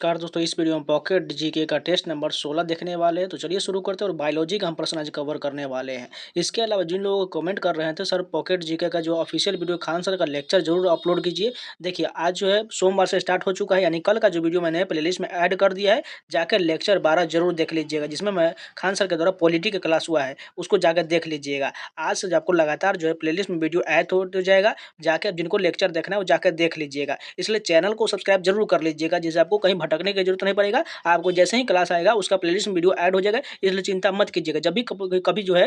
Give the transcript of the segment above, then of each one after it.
Car दोस्तों इस video में पॉकेट जीके का टेस्ट नंबर 16 देखने वाले हैं। तो चलिए शुरू करते हैं और बायोलॉजी का हम प्रश्न आज कवर करने वाले हैं। इसके अलावा जिन लोगों को कमेंट कर रहे थे सर पॉकेट जीके का जो ऑफिशियल वीडियो खान सर का लेक्चर जरूर अपलोड कीजिए। देखिए आज जो है सोमवार से स्टार्ट हो चुका है, यानी कल का जो वीडियो मैंने प्लेलिस्ट में ऐड कर दिया है, जाकर लेक्चर 12 जरूर देख लीजिएगा, जिसमें मैं खान सर के द्वारा पॉलिटी का क्लास हुआ है, उसको जाकर देख लीजिएगा। आज से आपको लगातार जो है प्लेलिस्ट में वीडियो ऐड हो जाएगा, जाकर जिनको लेक्चर देखना है वो जाकर देख लीजिएगा। इसलिए चैनल को सब्सक्राइब जरूर कर लीजिएगा, जिससे आपको कहीं भटकने की जरूरत नहीं पड़ेगा। आपको जैसे ही क्लास आएगा उसका प्लेलिस्ट में वीडियो ऐड हो जाएगा, इसलिए चिंता मत कीजिएगा। जब भी कभी जो है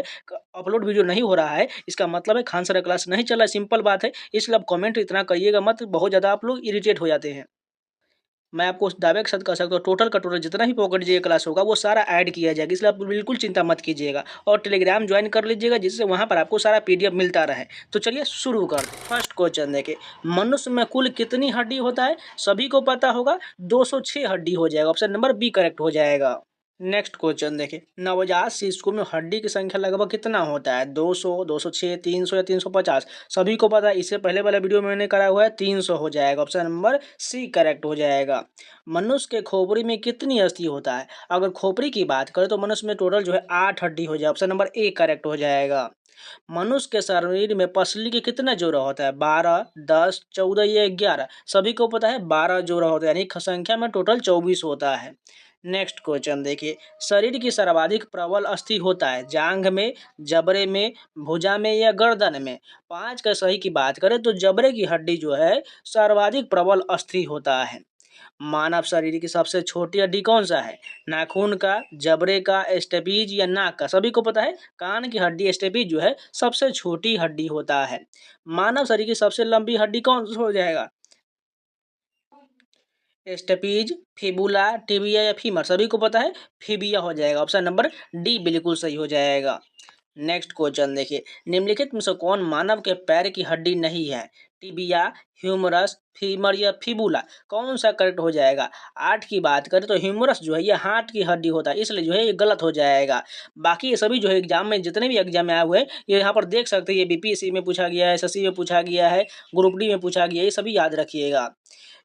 अपलोड वीडियो नहीं हो रहा है, इसका मतलब है खान सर का क्लास नहीं चल रहा है, सिंपल बात है। इसलिए आप कमेंट इतना करिएगा मत, बहुत ज़्यादा आप लोग इरिटेट हो जाते हैं। मैं आपको उस दावे के साथ कह सकता हूँ टोटल का टोटल जितना भी पॉकेट जी क्लास होगा वो सारा ऐड किया जाएगा, इसलिए आप बिल्कुल चिंता मत कीजिएगा। और टेलीग्राम ज्वाइन कर लीजिएगा, जिससे वहाँ पर आपको सारा पीडीएफ मिलता रहे। तो चलिए शुरू कर दें। फर्स्ट क्वेश्चन देखिए, मनुष्य में कुल कितनी हड्डी होता है? सभी को पता होगा, 206 हड्डी हो जाएगा। ऑप्शन नंबर बी करेक्ट हो जाएगा। नेक्स्ट क्वेश्चन देखिए, नवजात शिशु में हड्डी की संख्या लगभग कितना होता है? 200, 206, 300 या 350? सभी को पता है, इससे पहले वाला वीडियो मैंने करा हुआ है, 300 हो जाएगा। ऑप्शन नंबर सी करेक्ट हो जाएगा। मनुष्य के खोपड़ी में कितनी अस्थि होता है? अगर खोपड़ी की बात करें तो मनुष्य में टोटल जो है 8 हड्डी हो जाए। ऑप्शन नंबर ए करेक्ट हो जाएगा। मनुष्य के शरीर में पसली के कितना जोड़ा होता है? 12, 10, 14 या 11? सभी को पता है 12 जोड़ा होता है, यानी संख्या में टोटल 24 होता है। नेक्स्ट क्वेश्चन देखिए, शरीर की सर्वाधिक प्रबल अस्थि होता है जांघ में, जबड़े में, भुजा में या गर्दन में? 5 का सही की बात करें तो जबड़े की हड्डी जो है सर्वाधिक प्रबल अस्थि होता है। मानव शरीर की सबसे छोटी हड्डी कौन सा है? नाखून का, जबड़े का, स्टेपीज या नाक का? सभी को पता है कान की हड्डी स्टेपीज जो है सबसे छोटी हड्डी होता है। मानव शरीर की सबसे लंबी हड्डी कौन सा हो जाएगा? स्टेपीज, फिबुला, टिबिया या फीमर? सभी को पता है फिबिया हो जाएगा। ऑप्शन नंबर डी बिल्कुल सही हो जाएगा। नेक्स्ट क्वेश्चन देखिए, निम्नलिखित में से कौन मानव के पैर की हड्डी नहीं है? टिबिया, ह्यूमरस, फीमर या फिबुला? कौन सा करेक्ट हो जाएगा? 8 की बात करें तो ह्यूमरस जो है ये हार्ट की हड्डी होता है, इसलिए जो है ये गलत हो जाएगा। बाकी ये सभी जो है एग्जाम में जितने भी एग्जाम में आए हुए हैं, ये यहाँ पर देख सकते हैं, ये बीपीएससी में पूछा गया है, एसएससी में पूछा गया है, ग्रुप डी में पूछा गया है, ये सभी याद रखिएगा।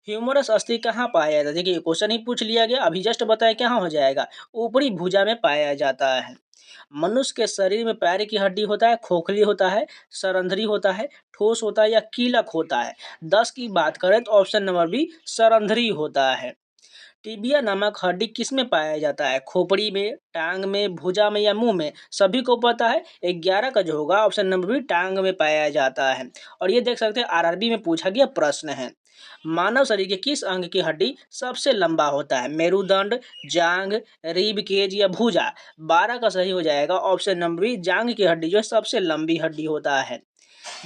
ह्यूमरस अस्थि कहाँ पाया जाता है? देखिए क्वेश्चन ही पूछ लिया गया, अभी जस्ट बताया कहाँ हो जाएगा, ऊपरी भुजा में पाया जाता है। मनुष्य के शरीर में पैर की हड्डी होता है, खोखली होता है, सरंध्री होता है, ठोस होता है या कीलक होता है? 10 की बात करें तो ऑप्शन नंबर बी सरंध्री होता है। टिबिया नामक हड्डी किस में पाया जाता है? खोपड़ी में, टांग में, भुजा में या मुंह में? सभी को पता है 11 का जो होगा ऑप्शन नंबर बी टांग में पाया जाता है। और ये देख सकते हैं आरआरबी में पूछा गया प्रश्न है। मानव शरीर के किस अंग की हड्डी सबसे लंबा होता है? मेरुदंड, जांघ, रीब केज या भुजा? 12 का सही हो जाएगा ऑप्शन नंबर बी जांघ की हड्डी जो है सबसे लंबी हड्डी होता है।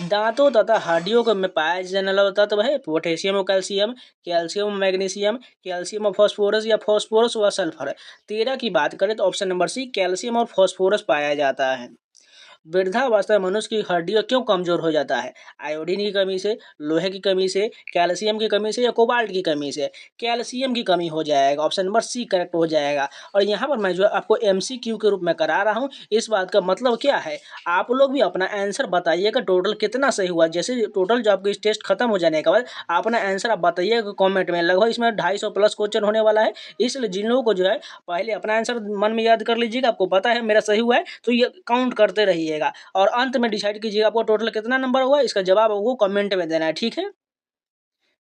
दांतों तथा हड्डियों को में पाया जाने वाला तत्व है पोटेशियम और कैल्शियम, कैल्शियम और मैग्नीशियम, कैल्शियम और फास्फोरस या फास्फोरस व सल्फर? 13 की बात करें तो ऑप्शन नंबर सी कैल्शियम और फास्फोरस पाया जाता है। वृद्धावस्था में मनुष्य की हड्डियां क्यों कमजोर हो जाता है? आयोडीन की कमी से, लोहे की कमी से, कैल्शियम की कमी से या कोबाल्ट की कमी से? कैल्शियम की कमी हो जाएगा। ऑप्शन नंबर सी करेक्ट हो जाएगा। और यहाँ पर मैं जो है आपको एमसीक्यू के रूप में करा रहा हूँ, इस बात का मतलब क्या है, आप लोग भी अपना आंसर बताइएगा टोटल कितना सही हुआ। जैसे टोटल जो आपको इस टेस्ट खत्म हो जाने के बाद अपना आंसर आप बताइएगा कॉमेंट में। लगभग इसमें 250 प्लस क्वेश्चन होने वाला है, इसलिए जिन लोगों को जो है पहले अपना आंसर मन में याद कर लीजिएगा, आपको पता है मेरा सही हुआ है तो ये काउंट करते रहिएगा और अंत में डिसाइड कीजिएगा आपको टोटल कितना नंबर हुआ, इसका जवाब आपको कमेंट में देना है, ठीक है।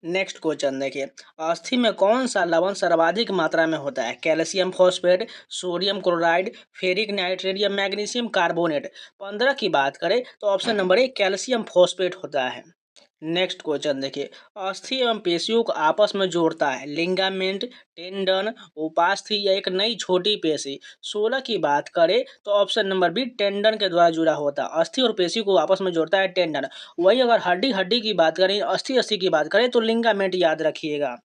नेक्स्ट क्वेश्चन देखिए, अस्थि में कौन सा लवण सर्वाधिक मात्रा में होता है? Calcium phosphate, sodium chloride, ferric nitrate या मैग्नीशियम कार्बोनेट? 15 की बात करें तो option number A calcium phosphate होता है। नेक्स्ट क्वेश्चन देखिए, अस्थि एवं पेशियों को आपस में जोड़ता है लिगामेंट, टेंडन, उपास्थि या एक नई छोटी पेशी? 16 की बात करें तो ऑप्शन नंबर बी टेंडन के द्वारा जुड़ा होता है। अस्थि और पेशी को आपस में जोड़ता है टेंडन। वही अगर हड्डी हड्डी की बात करें, अस्थि अस्थि की बात करें तो लिगामेंट याद रखिएगा।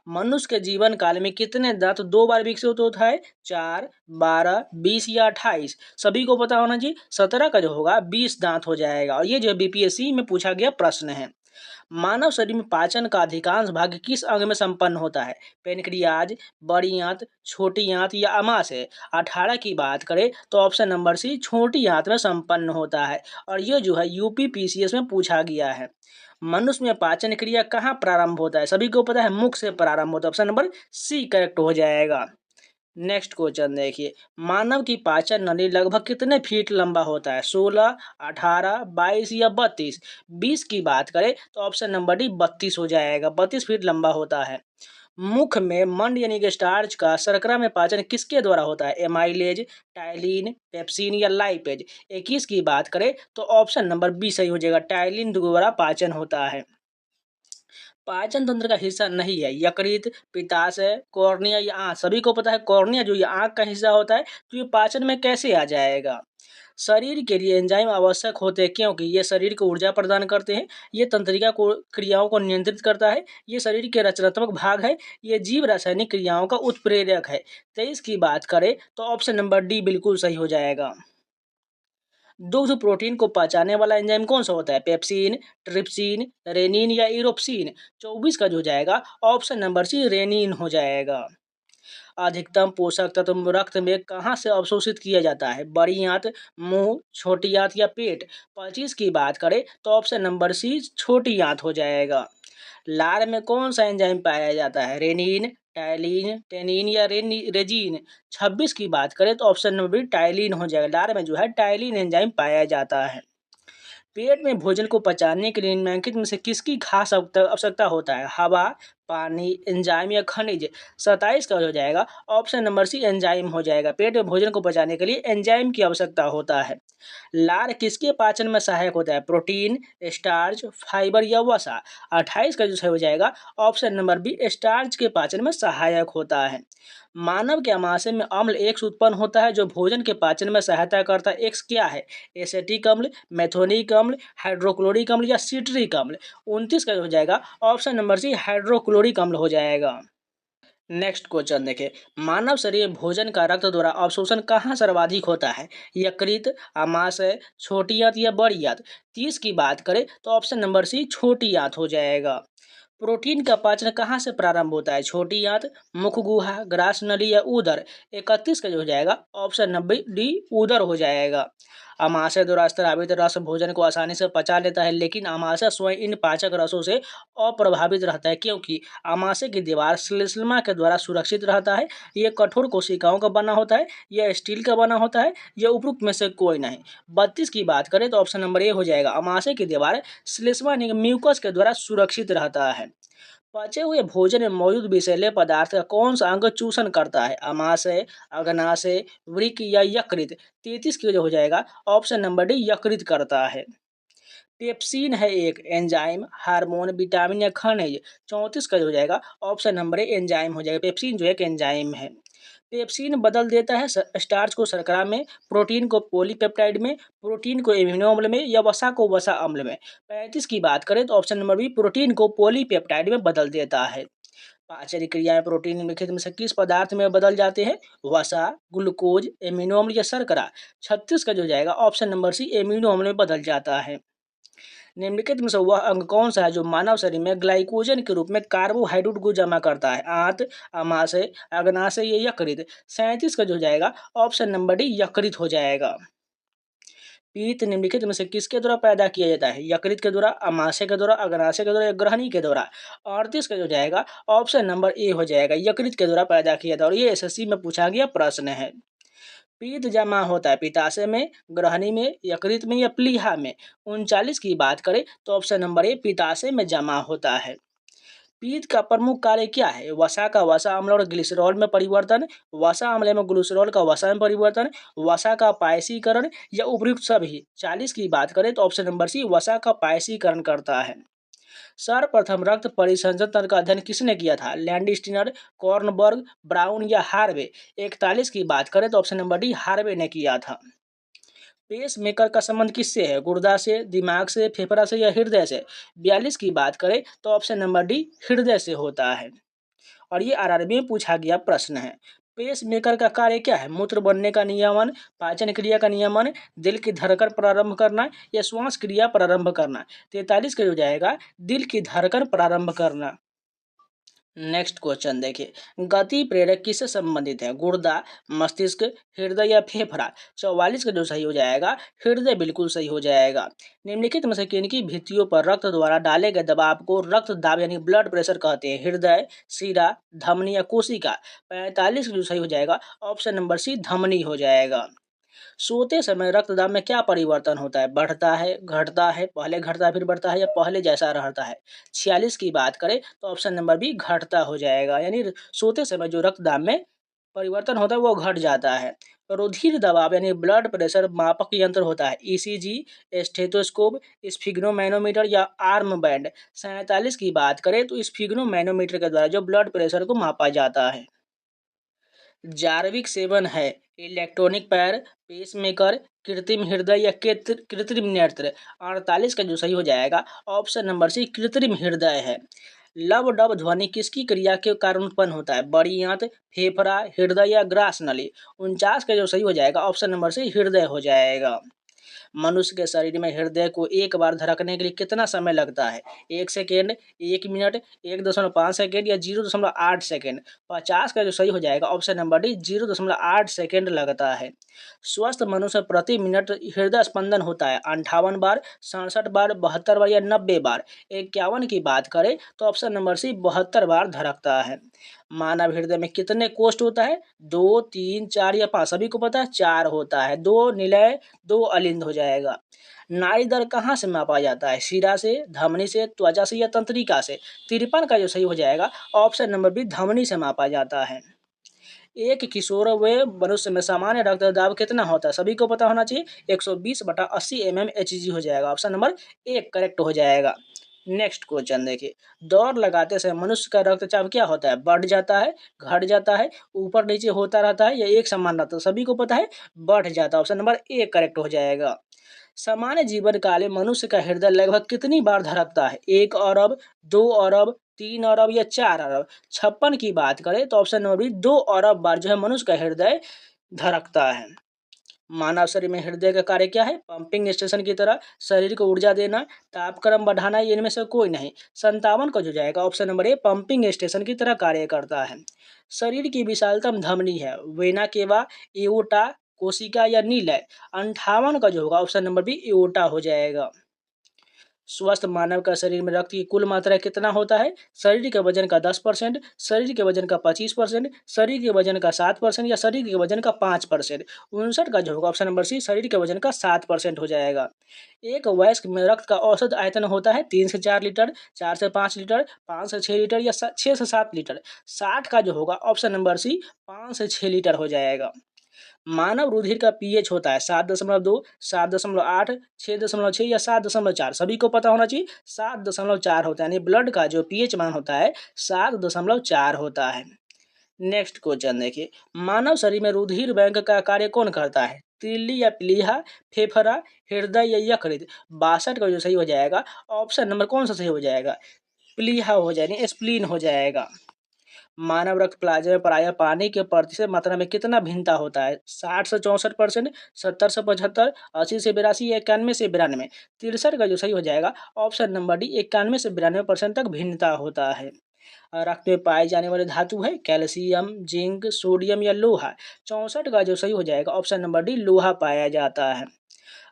मनुष्य के जीवन काल में कितने दांत 2 बार विकसित होता है? 4, 12, 20 या 28? सभी को पता होना चाहिए 17 का जो होगा 20 दांत हो जाएगा। और ये जो बीपीएससी में पूछा गया प्रश्न है। मानव शरीर में पाचन का अधिकांश भाग किस अंग में संपन्न होता है? पेनक्रियाज, बड़ी आंत, छोटी आंत या आमाशय? 18 की बात करें तो ऑप्शन नंबर सी छोटी आंत में संपन्न होता है। और ये जो है यूपीपीसीएस में पूछा गया है। मनुष्य में पाचन क्रिया कहाँ प्रारंभ होता है? सभी को पता है मुख से प्रारंभ होता है। ऑप्शन नंबर सी करेक्ट हो जाएगा। नेक्स्ट क्वेश्चन देखिए, मानव की पाचन नली लगभग कितने फीट लंबा होता है? 16, 18, 22 या 32? 20 की बात करें तो ऑप्शन नंबर डी 32 हो जाएगा। 32 फीट लंबा होता है। मुख में मंड यानी कि स्टार्च का शर्करा में पाचन किसके द्वारा होता है? एमाइलेज, टाइलिन, पेप्सिन या लाइपेज? 21 की बात करें तो ऑप्शन नंबर बी सही हो जाएगा। टाइलिन द्वारा पाचन होता है। पाचन तंत्र का हिस्सा नहीं है यकृत, पित्ताशय, कॉर्निया या आंत? सभी को पता है कॉर्निया जो ये आंख का हिस्सा होता है, तो ये पाचन में कैसे आ जाएगा? शरीर के लिए एंजाइम आवश्यक होते हैं क्योंकि ये शरीर को ऊर्जा प्रदान करते हैं, ये तंत्रिका को क्रियाओं को नियंत्रित करता है, ये शरीर के रचनात्मक भाग है, ये जीव रासायनिक क्रियाओं का उत्प्रेरक है। 23 की बात करें तो ऑप्शन नंबर डी बिल्कुल सही हो जाएगा। दुग्ध प्रोटीन को पचाने वाला एंजाइम कौन सा होता है? पेप्सिन, ट्रिप्सिन, रेनिन या इरोप्सिन? 24 का जो जाएगा ऑप्शन नंबर सी रेनिन हो जाएगा। अधिकतम पोषक तत्व रक्त में कहाँ से अवशोषित किया जाता है? बड़ी आंत, मुंह, छोटी आंत या पेट? 25 की बात करें तो ऑप्शन नंबर सी छोटी आंत हो जाएगा। लार में कौन सा एंजाइम पाया जाता है? रेनिन, टाइलिन, टेनिन या रेजीन? 26 की बात करें तो ऑप्शन नंबर बी टाइलिन हो जाएगा। लार में जो है टाइलिन एंजाइम पाया जाता है। पेट में भोजन को पचाने के लिए निम्नलिखित में से किसकी खास आवश्यकता होता है? हवा, पानी, एंजाइम या खनिज? 27 का हो जाएगा ऑप्शन नंबर सी एंजाइम हो जाएगा। पेट में भोजन को पचाने के लिए एंजाइम की आवश्यकता होता है। लार किसके पाचन में सहायक होता है? प्रोटीन, स्टार्च, फाइबर या वसा? 28 का जो सही हो जाएगा ऑप्शन नंबर बी स्टार्च के पाचन में सहायक होता है। मानव के आमाशय में अम्ल एक्स उत्पन्न होता है जो भोजन के पाचन में सहायता करता है। एक्स क्या है? एसेटिक अम्ल, मेथोनिक अम्ल, हाइड्रोक्लोरिक अम्ल या सिट्रिक अम्ल? 29 का हो जाएगा ऑप्शन नंबर सी हाइड्रोक्लोरिक अम्ल हो जाएगा। नेक्स्ट क्वेश्चन देखें, मानव शरीर में भोजन का रक्त द्वारा अवशोषण कहाँ सर्वाधिक होता है? यकृत, आमाशय, छोटी आंत या बड़ी आंत? 30 की बात करें तो ऑप्शन नंबर सी छोटी आंत हो जाएगा। प्रोटीन का पाचन कहाँ से प्रारंभ होता है? छोटी आंत, मुख गुहा, ग्रास नली या उदर? 31 का जो हो जाएगा ऑप्शन नंबर डी उदर हो जाएगा। अमाशय द्वारा स्रावित रस भोजन को आसानी से पचा लेता है, लेकिन अमाशय स्वयं इन पाचक रसों से अप्रभावित रहता है क्योंकि अमाशय की दीवार श्लेष्मा के द्वारा सुरक्षित रहता है। यह कठोर कोशिकाओं का बना होता है, यह स्टील का बना होता है, यह उपरोक्त में से कोई नहीं। 32 की बात करें तो ऑप्शन नंबर ए हो जाएगा। अमाशय की दीवार श्लेष्मा यानी कि म्यूकस के द्वारा सुरक्षित रहता है। पचे हुए भोजन में मौजूद विषैले पदार्थ का कौन सा अंग चूषण करता है? अमाशय, अग्नाशय, वृक्क या यकृत? 33 की वजह हो जाएगा ऑप्शन नंबर डी यकृत करता है। पेप्सिन है एक एंजाइम, हार्मोन, विटामिन या खनिज? 34 का हो जाएगा ऑप्शन नंबर ए एंजाइम हो जाएगा। पेप्सिन जो एक एंजाइम है। पेप्सिन बदल देता है स्टार्च को शर्करा में, प्रोटीन को पॉलीपेप्टाइड में, प्रोटीन को एमिनो अम्ल में या वसा को वसा अम्ल में? 35 की बात करें तो ऑप्शन नंबर बी प्रोटीन को पॉलीपेप्टाइड में बदल देता है। पाचन क्रिया में प्रोटीन निम्नलिखित में से किस पदार्थ में बदल जाते हैं? वसा, ग्लूकोज, एमिनो अम्ल या शर्करा? 36 का जो जाएगा ऑप्शन नंबर सी एमिनो अम्ल में बदल जाता है। निम्नलिखित में से वह अंग कौन सा है जो मानव शरीर में ग्लाइकोजन के रूप में कार्बोहाइड्रेट को जमा करता है? आंत, आमाशय, अग्नाशय या यकृत? 37 का जो जाएगा ऑप्शन नंबर डी यकृत हो जाएगा। पित्त निम्नलिखित में से किसके द्वारा पैदा किया जाता है? यकृत के द्वारा, आमाशय के द्वारा, अग्नाशय के द्वारा या ग्रहणी के द्वारा? 38 का जो जाएगा ऑप्शन नंबर ए हो जाएगा। यकृत के द्वारा पैदा किया जाता है और ये एसएससी में पूछा गया प्रश्न है। पित्त जमा होता है पित्ताशय में, ग्रहणी में, यकृत में या प्लीहा में? 39 की बात करें तो ऑप्शन नंबर ए पित्ताशय में जमा होता है। पित्त का प्रमुख कार्य क्या है? वसा का वसा अम्ल और ग्लिसरॉल में परिवर्तन, वसा अम्ल में ग्लिसरॉल का वसा में परिवर्तन, वसा का पायसीकरण या उपयुक्त सभी? 40 की बात करें तो ऑप्शन नंबर सी वसा का पायसीकरण करता है। सर्वप्रथम रक्त परिसंचरण तंत्र का अध्ययन किसने किया था? लैंडस्टीनर, कॉर्नबर्ग, ब्राउन या हार्वे? 41 की बात करें तो ऑप्शन नंबर डी हार्वे ने किया था। पेस मेकर का संबंध किससे है? गुर्दा से, दिमाग से, फेफड़ा से या हृदय से? 42 की बात करें तो ऑप्शन नंबर डी हृदय से होता है। और ये आरआरबी में पूछा गया प्रश्न है। पेस मेकर का कार्य क्या है? मूत्र बनने का नियमन, पाचन क्रिया का नियमन, दिल की धड़कन प्रारंभ करना या श्वास क्रिया प्रारंभ करना। 43 का हो जाएगा दिल की धड़कन प्रारंभ करना। नेक्स्ट क्वेश्चन देखिए, गति प्रेरक किससे संबंधित है? गुर्दा, मस्तिष्क, हृदय या फेफड़ा। 44 का जो सही हो जाएगा हृदय बिल्कुल सही हो जाएगा। निम्नलिखित में से किनकी भित्तियों पर रक्त द्वारा डाले गए दबाव को रक्त दाब यानी ब्लड प्रेशर कहते हैं? हृदय, शिरा, धमनी या कोशिका। 45 का जो सही हो जाएगा ऑप्शन नंबर सी धमनी हो जाएगा। सोते समय रक्तदाब में क्या परिवर्तन होता है? बढ़ता है, घटता है, पहले घटता है फिर बढ़ता है या पहले जैसा रहता है? 46 की बात करें तो ऑप्शन नंबर बी घटता हो जाएगा, यानी सोते समय जो रक्तदाब में परिवर्तन होता है वो घट जाता है। रुधिर दबाव यानी ब्लड प्रेशर मापक यंत्र होता है? ईसीजी, स्टेथोस्कोप, स्फिग्नोमैनोमीटर या आर्म बैंड। 47 की बात करें तो स्फिग्नोमैनोमीटर के द्वारा जो ब्लड प्रेशर को मापा जाता है। जार्विक सेवन है? इलेक्ट्रॉनिक पैर, पेसमेकर, कृत्रिम हृदय या कृत्रिम नेत्र। 48 का जो सही हो जाएगा ऑप्शन नंबर सी कृत्रिम हृदय है। लब डब ध्वनि किसकी क्रिया के कारण उत्पन्न होता है? बड़ी आंत, फेफड़ा, हृदय या ग्रास नली। 49 का जो सही हो जाएगा ऑप्शन नंबर सी हृदय हो जाएगा। मनुष्य के शरीर में हृदय को एक बार धड़कने के लिए कितना समय लगता है? 1 सेकेंड, 1 मिनट, 1.5 सेकेंड या 0.8 सेकेंड। 50 का जो सही हो जाएगा ऑप्शन नंबर डी 0.8 सेकेंड लगता है। स्वस्थ मनुष्य प्रति मिनट हृदय स्पंदन होता है 58 बार, 67 बार, 72 बार या 90 बार। 51 की बात करें तो ऑप्शन नंबर सी 72 बार धड़कता है। मानव हृदय में कितने कोष्ठ होता है? 2, 3, 4 या 5। सभी को पता है 4 होता है। 2 निलय, 2 अलिंद हो जाएगा। नाड़ी दर कहाँ से मापा जाता है? शिरा से, धमनी से, त्वचा से या तंत्रिका से। 53 का जो सही हो जाएगा ऑप्शन नंबर बी धमनी से मापा जाता है। एक किशोर व मनुष्य में सामान्य रक्तदाब कितना होता है? सभी को पता होना चाहिए 120/80 mmHg हो जाएगा। ऑप्शन नंबर एक करेक्ट हो जाएगा। नेक्स्ट क्वेश्चन देखिए, दौड़ लगाते समय मनुष्य का रक्तचाप क्या होता है? बढ़ जाता है, घट जाता है, ऊपर नीचे होता रहता है या एक समान रहता है? सभी को पता है बढ़ जाता है। ऑप्शन नंबर एक करेक्ट हो जाएगा। सामान्य जीवन काल में मनुष्य का हृदय लगभग कितनी बार धड़कता है? 1 अरब, 2 अरब, 3 अरब या 4 अरब। 56 की बात करें तो ऑप्शन नंबर बी 2 अरब बार जो है मनुष्य का हृदय धड़कता है। मानव शरीर में हृदय का कार्य क्या है? पंपिंग स्टेशन की तरह शरीर को ऊर्जा देना, तापक्रम बढ़ाना, इनमें से कोई नहीं। 57 को जो जाएगा option number A pumping station की तरह कार्य करता है। शरीर की विशालतम धमनी है? वेना केवा, एओर्टा, कोशिका या नीलय। 58 का जो होगा ऑप्शन नंबर बी एओर्टा हो जाएगा। स्वस्थ मानव का शरीर में रक्त की कुल मात्रा कितना होता है? शरीर के वजन का 10%, शरीर के वजन का 25%, शरीर के वजन का 7% या शरीर के वजन का 5%। 59 का जो होगा ऑप्शन नंबर सी शरीर के वजन का 7% हो जाएगा। एक वयस्क में रक्त का औसत आयतन होता है 3 से 4 लीटर, 4 से 5 लीटर, 5 से 6 लीटर या 6 से 7 लीटर। 60 का जो होगा ऑप्शन नंबर सी 5 से 6 लीटर हो जाएगा। मानव रुधिर का पीएच होता है 7.2, 7.8, 6.6 या 7.4। सभी को पता होना चाहिए 7.4 होता है, यानी ब्लड का जो पीएच मान होता है 7.4 होता है। नेक्स्ट क्वेश्चन देखिए, मानव शरीर में रुधिर बैंक का कार्य कौन करता है? तिल्ली या प्लीहा, फेफड़ा, हृदय या यकृत। 62 का जो सही हो जाएगा ऑप्शन नंबर कौन सा सही हो जाएगा? प्लीहा हो जाएगा, स्प्लीन हो जाएगा। मानव रक्त प्लाज्मा में प्रायः पानी के प्रतिशत मात्रा में कितना भिन्नता होता है? 60 से 64%, 70 से 75, 80 से 82 या 91 से 92। 63 का जो सही हो जाएगा ऑप्शन नंबर डी 91 से 92% तक भिन्नता होता है। रक्त में पाए जाने वाले धातु है कैल्शियम, जिंक, सोडियम या लोहा। 64 का जो सही हो जाएगा ऑप्शन नंबर डी लोहा पाया जाता है।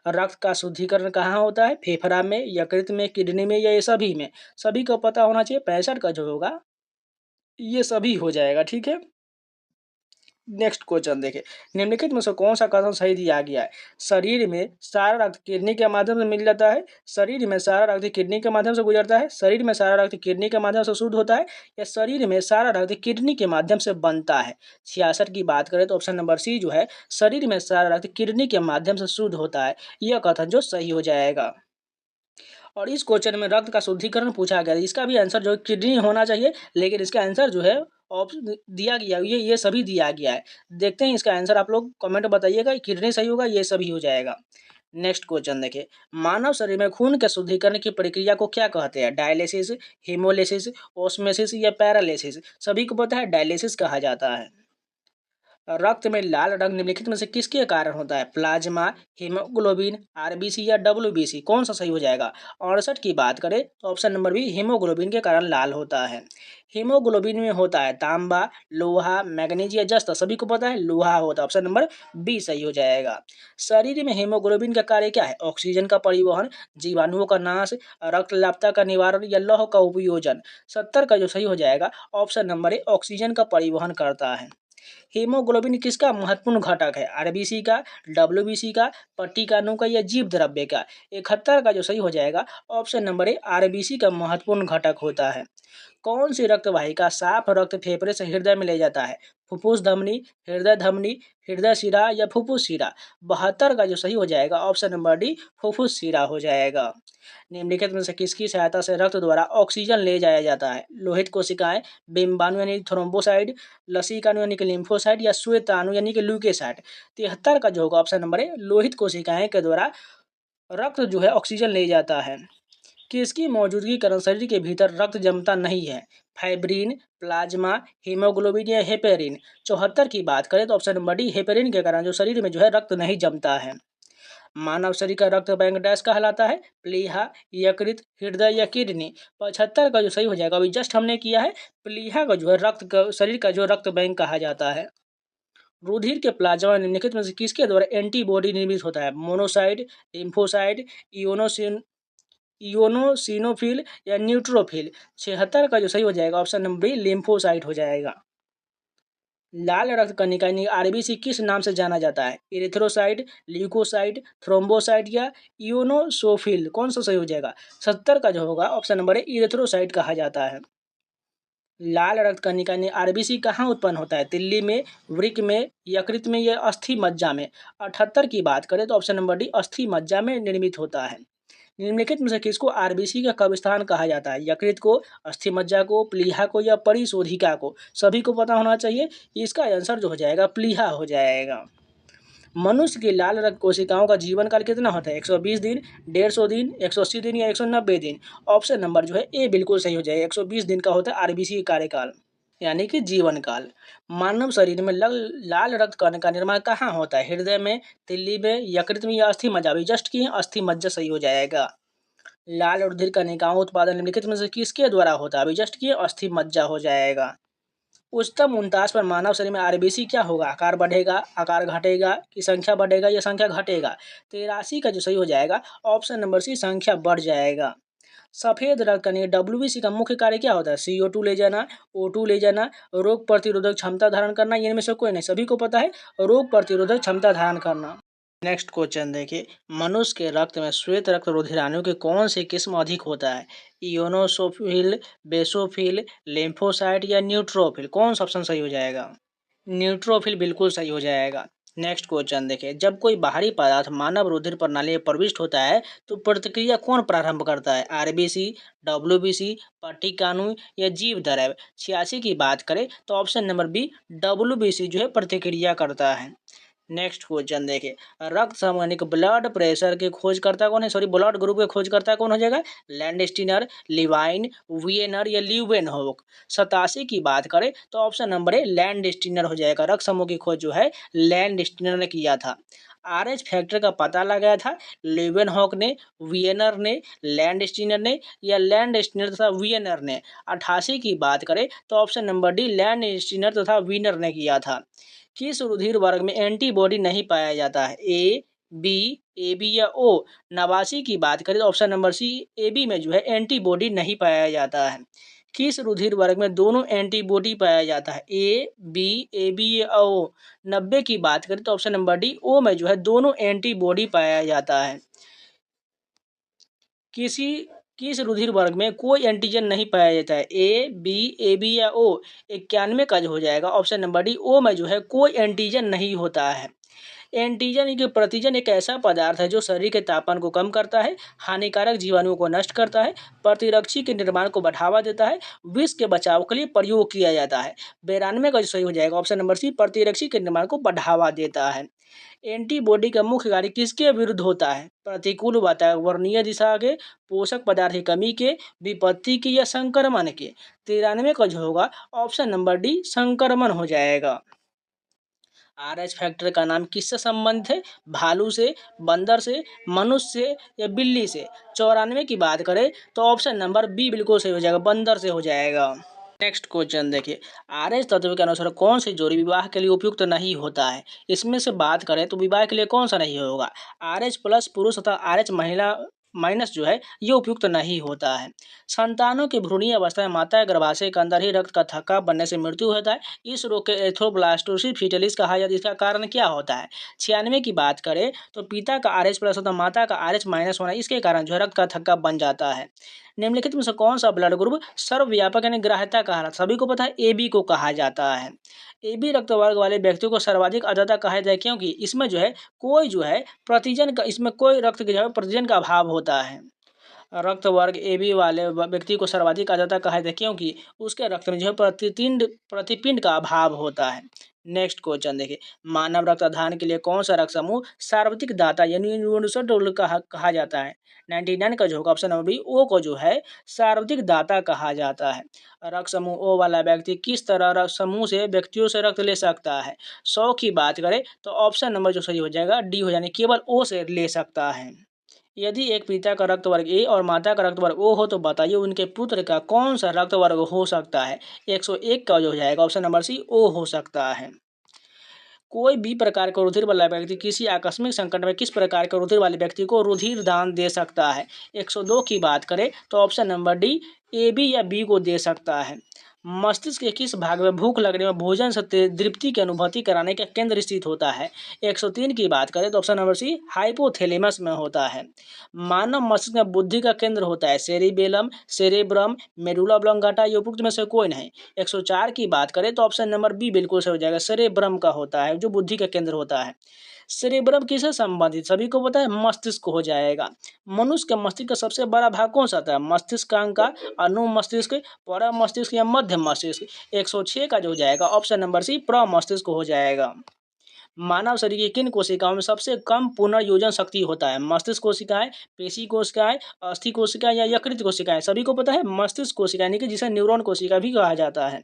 रक्त का शुद्धिकरण कहाँ होता है? फेफड़ा में, यकृत में, किडनी में या ये सभी में। सभी को पता होना चाहिए 65 का जो होगा ये सभी हो जाएगा। ठीक है। नेक्स्ट क्वेश्चन देखिए, निम्नलिखित में से कौन सा कथन सही दिया गया है? शरीर में सारा रक्त किडनी के माध्यम से मिल जाता है, शरीर में सारा रक्त किडनी के माध्यम से गुजरता है, शरीर में सारा रक्त किडनी के माध्यम से शुद्ध होता है या शरीर में सारा रक्त किडनी के माध्यम से बनता है। 66 की बात करें तो ऑप्शन नंबर सी जो है शरीर में सारा रक्त किडनी के माध्यम से शुद्ध होता है, यह कथन जो सही हो जाएगा। और इस क्वेश्चन में रक्त का शुद्धिकरण पूछा गया, इसका भी आंसर जो है किडनी होना चाहिए, लेकिन इसका आंसर जो है ऑप्शन दिया गया ये सभी दिया गया है। देखते हैं इसका आंसर, आप लोग कमेंट बताइएगा किडनी सही होगा ये सभी हो जाएगा। नेक्स्ट क्वेश्चन देखिए, मानव शरीर में खून के शुद्धिकरण की प्रक्रिया को क्या कहते हैं? डायलिसिस, हीमोलिसिस, ओस्मोसिस या पैरालिसिस। सभी को पता है डायलिसिस कहा जाता है। रक्त में लाल रंग निम्नलिखित में से किसके कारण होता है? प्लाज्मा, हीमोग्लोबिन, आरबीसी या डब्ल्यूबीसी? कौन सा सही हो जाएगा? 68 की बात करें तो ऑप्शन नंबर बी हीमोग्लोबिन के कारण लाल होता है। हीमोग्लोबिन में होता है तांबा, लोहा, मैग्नीज या जस्ता? सभी को पता है लोहा होता है। ऑप्शन नंबर बी सही हो जाएगा। शरीर में हीमोग्लोबिन का कार्य क्या है? ऑक्सीजन का परिवहन, जीवाणुओं का नाश, रक्त लापता का निवारण या लौह का उपयोजन? 70 का जो सही हो जाएगा ऑप्शन नंबर ए ऑक्सीजन का परिवहन करता है। हीमोग्लोबिन किसका महत्वपूर्ण घटक है? आरबीसी का, डब्ल्यूबीसी का, पट्टिकानु का या जीव द्रव्य का? 71 का जो सही हो जाएगा ऑप्शन नंबर ए आरबीसी का महत्वपूर्ण घटक होता है। कौन सी रक्त वाहिका साफ रक्त फेफड़े से हृदय में ले जाता है? फुफ्फुस धमनी, हृदय धमनी, हृदय शिरा या फुफ्फुस शिरा? 72 का जो सही हो जाएगा ऑप्शन नंबर डी फुफ्फुस शिरा हो जाएगा। निम्नलिखित में से किसकी सहायता से रक्त द्वारा ऑक्सीजन ले जाया जाता है? लोहित कोशिकाएं, बिम्बाणु यानी थ्रोम्बोसाइट, लसीकाणु यानी कि लिम्फोसाइट या श्वेताणु यानी कि ल्यूकेसाइट? 73 का जो होगा ऑप्शन नंबर ए लोहित कोशिकाएं के द्वारा रक्त जो है ऑक्सीजन ले जाता है। किसकी मौजूदगी कारण शरीर के भीतर रक्त जमता नहीं है? फाइब्रिन, प्लाज्मा, हीमोग्लोबिन या हेपेरिन? 74 की बात करें तो ऑप्शन नंबर डी हेपेरिन के कारण जो शरीर में जो है रक्त नहीं जमता है। मानव शरीर का रक्त बैंक डैश कहलाता है? प्लीहा, यकृत, हृदय या किडनी? 75 का जो सही हो जाएगा अभी जस्ट हमने किया है। प्लीहा का जो है रक्त का शरीर का जो रक्त बैंक कहा जाता है। रुधिर के प्लाज्मा निम्नलिखित में से किसके द्वारा एंटीबॉडी निर्मित होता है? मोनोसाइट, लिम्फोसाइट, इयोनोसिनोफिल या न्यूट्रोफिल? 76 का जो सही हो जाएगा ऑप्शन नंबर बी लिम्फोसाइट हो जाएगा। लाल रक्त कणिका यानी आरबीसी किस नाम से जाना जाता है? इरिथ्रोसाइट, ल्यूकोसाइट, थ्रोम्बोसाइट या इयोनोसोफिल? कौन सा सही हो जाएगा? 70 का जो होगा ऑप्शन नंबर है इरिथ्रोसाइट कहा जाता है। लाल रक्त कणिका यानी आरबीसी कहाँ उत्पन्न होता है? तिल्ली में, वृक्क में, यकृत में या अस्थि मज्जा में? 78 की बात करें तो ऑप्शन नंबर डी अस्थि मज्जा में निर्मित होता है। निम्नलिखित में से किसको आरबीसी का कब्रिस्तान कहा जाता है? यकृत को, अस्थि मज्जा को, प्लीहा को या परिशोधिका को? सभी को पता होना चाहिए। इसका आंसर जो हो जाएगा प्लीहा हो जाएगा। मनुष्य की लाल रक्त कोशिकाओं का जीवन काल कितना होता है? 120 दिन, 150 दिन, 180 दिन या 190 दिन? ऑप्शन नंबर जो है ए बिल्कुल सही हो जाएगा। 120 दिन का होता है आरबीसी कार्यकाल यानी कि जीवन काल। मानव शरीर में लाल रक्त कण का निर्माण कहाँ होता है? हृदय में, तिल्ली में, यकृत में या अस्थि मज्जा? अभी जस्ट किए अस्थि मज्जा सही हो जाएगा। लाल रुधिर कणिकाओं उत्पादन निम्नलिखित में से किसके द्वारा होता है? अभी जस्ट किए अस्थि मज्जा हो जाएगा। उच्चतम 49 पर मानव शरीर में आरबीसी क्या होगा? आकार बढ़ेगा, आकार घटेगा कि संख्या बढ़ेगा या संख्या घटेगा? 83 का जो सही हो जाएगा ऑप्शन नंबर सी संख्या बढ़ जाएगा। सफेद रक्त कणिका डब्ल्यूबीसी का मुख्य कार्य क्या होता है? CO2 ले जाना, O2 ले जाना, रोग प्रतिरोधक क्षमता धारण करना, इनमें से कोई नहीं? सभी को पता है रोग प्रतिरोधक क्षमता धारण करना। नेक्स्ट क्वेश्चन देखिए, मनुष्य के रक्त में श्वेत रक्त रुधिराणु की कौन सी किस्म अधिक होता है? इयोनोसोफिल, बेसोफिल, लिम्फोसाइट या न्यूट्रोफिल? कौन सा ऑप्शन सही हो जाएगा? न्यूट्रोफिल बिल्कुल सही हो जाएगा। नेक्स्ट क्वेश्चन देखिए, जब कोई बाहरी पदार्थ मानव रुधिर प्रणाली में प्रविष्ट होता है तो प्रतिक्रिया कौन प्रारंभ करता है? आरबीसी, डब्ल्यूबीसी, पट्टिकाणु या जीव द्रव्य? 86 की बात करें तो ऑप्शन नंबर बी डब्ल्यूबीसी जो है प्रतिक्रिया करता है। नेक्स्ट क्वेश्चन देखिए, रक्त समूह यानी कि ब्लड प्रेशर के खोजकर्ता कौन है? सॉरी, ब्लड ग्रुप के खोजकर्ता कौन हो जाएगा? लैंडस्टीनर, लिवाइन, वियनर या ल्यूवेनहोक? 87 की बात करें तो ऑप्शन नंबर है लैंडस्टीनर हो जाएगा। रक्त समूह की खोज जो है लैंडस्टीनर ने किया था। RH फैक्टर का पता लगाया था ल्यूवेनहॉक ने, वियनर ने, लैंडस्टीनर ने या लैंडस्टीनर तथा वियनर ने? 88 की बात करें तो ऑप्शन नंबर डी लैंडस्टीनर तथा वियनर ने किया था। किस रुधिर वर्ग में एंटीबॉडी नहीं पाया जाता है? ए बी या ओ? 89 की बात करें तो option number C A B में जो है एंटीबॉडी नहीं पाया जाता है। किस रुधिर वर्ग में दोनों एंटीबॉडी पाया जाता है? ए बी या ओ? 90 की बात करें तो ऑप्शन नंबर डी ओ में जो है दोनों एंटीबॉडी पाया जाता है। किसी किस रुधिर वर्ग में कोई एंटीजन नहीं पाया जाता है? ए बी या ओ? 91 का जो हो जाएगा ऑप्शन नंबर डी ओ में जो है कोई एंटीजन नहीं होता है। एंटीजन के प्रतिजन एक ऐसा पदार्थ है जो शरीर के तापमान को कम करता है, हानिकारक जीवाणुओं को नष्ट करता है, प्रतिरक्षी के निर्माण को बढ़ावा देता है, विष के बचाव के लिए प्रयोग किया जाता है। 92 का जो सही हो जाएगा ऑप्शन नंबर सी प्रतिरक्षी के निर्माण को बढ़ावा देता है। एंटीबॉडी का मुख्य कार्य किसके विरुद्ध होता है? प्रतिकूल वातावरणीय दिशा के, पोषक पदार्थ की कमी के, विपत्ति के या संक्रमण के? 93 का जो होगा ऑप्शन नंबर डी संक्रमण हो जाएगा। RH फैक्टर का नाम किससे संबंधित है? भालू से, बंदर से, मनुष्य से या बिल्ली से? 94 की बात करें तो ऑप्शन नंबर बी बिल्कुल सही हो जाएगा, बंदर से हो जाएगा। नेक्स्ट क्वेश्चन देखिए, RH तत्व के अनुसार कौन सी जोड़ी विवाह के लिए उपयुक्त नहीं होता है? इसमें से बात करें तो विवाह के लिए कौन सा नहीं होगा? RH प्लस पुरुष तथा RH महिला माइनस जो है ये उपयुक्त नहीं होता है। संतानों की भ्रूणीय अवस्था में माता के गर्भाशय के अंदर ही रक्त का थक्का बनने से मृत्यु होता है। इस रोग के एथ्रोब्लास्टोसिस फीटलिस कहा जाता है। इसका कारण क्या होता है? 96 की बात करें तो पिता का RH प्लस तथा माता का RH माइनस होना, इसके कारण जो है रक्त का थक्का बन जाता है। निम्नलिखित में से कौन सा ब्लड ग्रुप सर्वव्यापक यानी ग्राह्यता कहा जाता है? सभी को पता है AB को कहा जाता है। AB रक्त वर्ग वाले व्यक्तियों को सर्वाधिक अदाता कहा जाता है, क्योंकि इसमें जो है कोई जो है प्रतिजन का, इसमें कोई रक्त के जो है प्रतिजन का अभाव होता है। रक्त वर्ग AB वाले व्यक्ति को सर्वाधिक अदाता कहा जाता है, क्योंकि उसके रक्त में जो है प्रतिपिंड का अभाव होता है। नेक्स्ट क्वेश्चन देखिए, मानव रक्तदान के लिए कौन सा रक्त समूह सार्वत्रिक दाता यानी यूनिवर्सल डोनर कहा जाता है? 99 का जो होगा ऑप्शन नंबर बी ओ को जो है सार्वत्रिक दाता कहा जाता है। रक्त समूह ओ वाला व्यक्ति किस तरह रक्त समूह से व्यक्तियों से रक्त ले सकता है? 100 की बात करें तो ऑप्शन नंबर जो सही हो जाएगा डी हो जाने, केवल ओ से ले सकता है। यदि एक पिता का रक्त वर्ग ए और माता का रक्त वर्ग ओ हो तो बताइए उनके पुत्र का कौन सा रक्त वर्ग हो सकता है? 101 का जो हो जाएगा ऑप्शन नंबर सी ओ हो सकता है। कोई भी प्रकार का रुधिर वाला व्यक्ति किसी आकस्मिक संकट में किस प्रकार के रुधिर वाले व्यक्ति को रुधिर दान दे सकता है? 102 की बात करें तो option number D A B या बी को दे सकता है। मस्तिष्क के किस भाग में भूख लगने में भोजन से तृप्ति की अनुभूति कराने का केंद्र स्थित होता है? 103 की बात करें तो ऑप्शन नंबर सी हाइपोथैलेमस में होता है। मानव मस्तिष्क में बुद्धि का केंद्र होता है सेरिबेलम, सेरेब्रम, मेडुला ऑब्लोंगाटा, ये उपयुक्त में से कोई नहीं। 104 की बात करें तो ऑप्शन नंबर बी बिल्कुल सही हो जाएगा, सेरेब्रम का होता है जो बुद्धि का केंद्र होता है। सेरेब्रम किससे संबंधित सभी को पता है? मस्तिष्क हो जाएगा। मनुष्य के मस्तिष्क का सबसे बड़ा भाग कौन सा था? मस्तिष्कांग का, अनुमस्तिष्क, परमस्तिष्क या मध्य मस्तिष्क? 106 का जो हो जाएगा ऑप्शन नंबर सी प्रमस्तिष्क हो जाएगा। मानव शरीर की किन कोशिकाओं में सबसे कम पुनर्योजन शक्ति होता है? मस्तिष्क कोशिकाएं, पेशी कोशिकाएं, अस्थि कोशिकाएं या यकृत कोशिकाएं? सभी को पता है मस्तिष्क कोशिका यानी कि जिसे न्यूरॉन कोशिका भी कहा जाता है।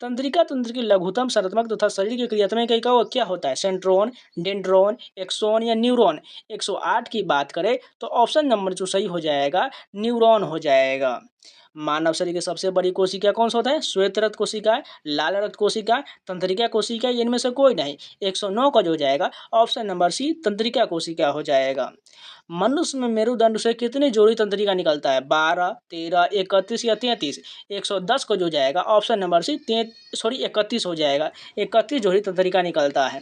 तंत्रिका तंत्र की लघुतम संरचनात्मक तथा शरीर के क्रियात्मक इकाई का क्या होता है? सेंट्रोन, डेंड्रोन, एक्सोन या न्यूरॉन? 108 की बात करें तो ऑप्शन नंबर जो सही हो जाएगा न्यूरॉन हो जाएगा। मानव शरीर की सबसे बड़ी कोशिका कौन सा होता है? श्वेत रक्त कोशिका, लाल रक्त कोशिका, तंत्रिका कोशिका, इनमें से कोई नहीं। 109 का जो हो जाएगा ऑप्शन नंबर सी तंत्रिका कोशिका हो जाएगा। मनुष्य में मेरुदंड से कितनी जोड़ी तंत्रिका निकलता है? 12, 13, 31 या 33? 110 को जो जाएगा ऑप्शन नंबर सी 31 हो जाएगा, 31 जोड़ी तंत्रिका निकलता है।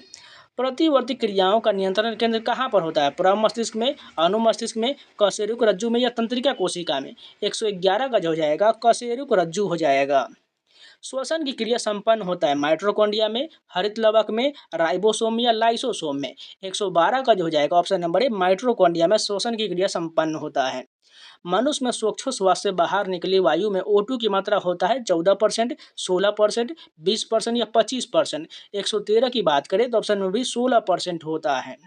प्रतिवर्ती क्रियाओं का नियंत्रण केंद्र कहाँ पर होता है? प्रमस्तिष्क में, अनुमस्तिष्क में, कशेरुक रज्जु में या तंत्रिका कोशिका में? 111 का जो हो जाएगा कशेरुक रज्जु हो जाएगा। श्वसन की क्रिया संपन्न होता है माइटोकॉन्ड्रिया में, हरित लवक में, राइबोसोम या लाइसोसोम में? 112 का जो हो जाएगा ऑप्शन नंबर ए माइटोकॉन्ड्रिया में श्वसन की क्रिया संपन्न होता है। मनुष्य में श्वास से बाहर निकली वायु में O2 की मात्रा होता है 14%, 16%, 20% या 25%? 113 की बात करें तो ऑप्शन नंबर बी 16% होता है।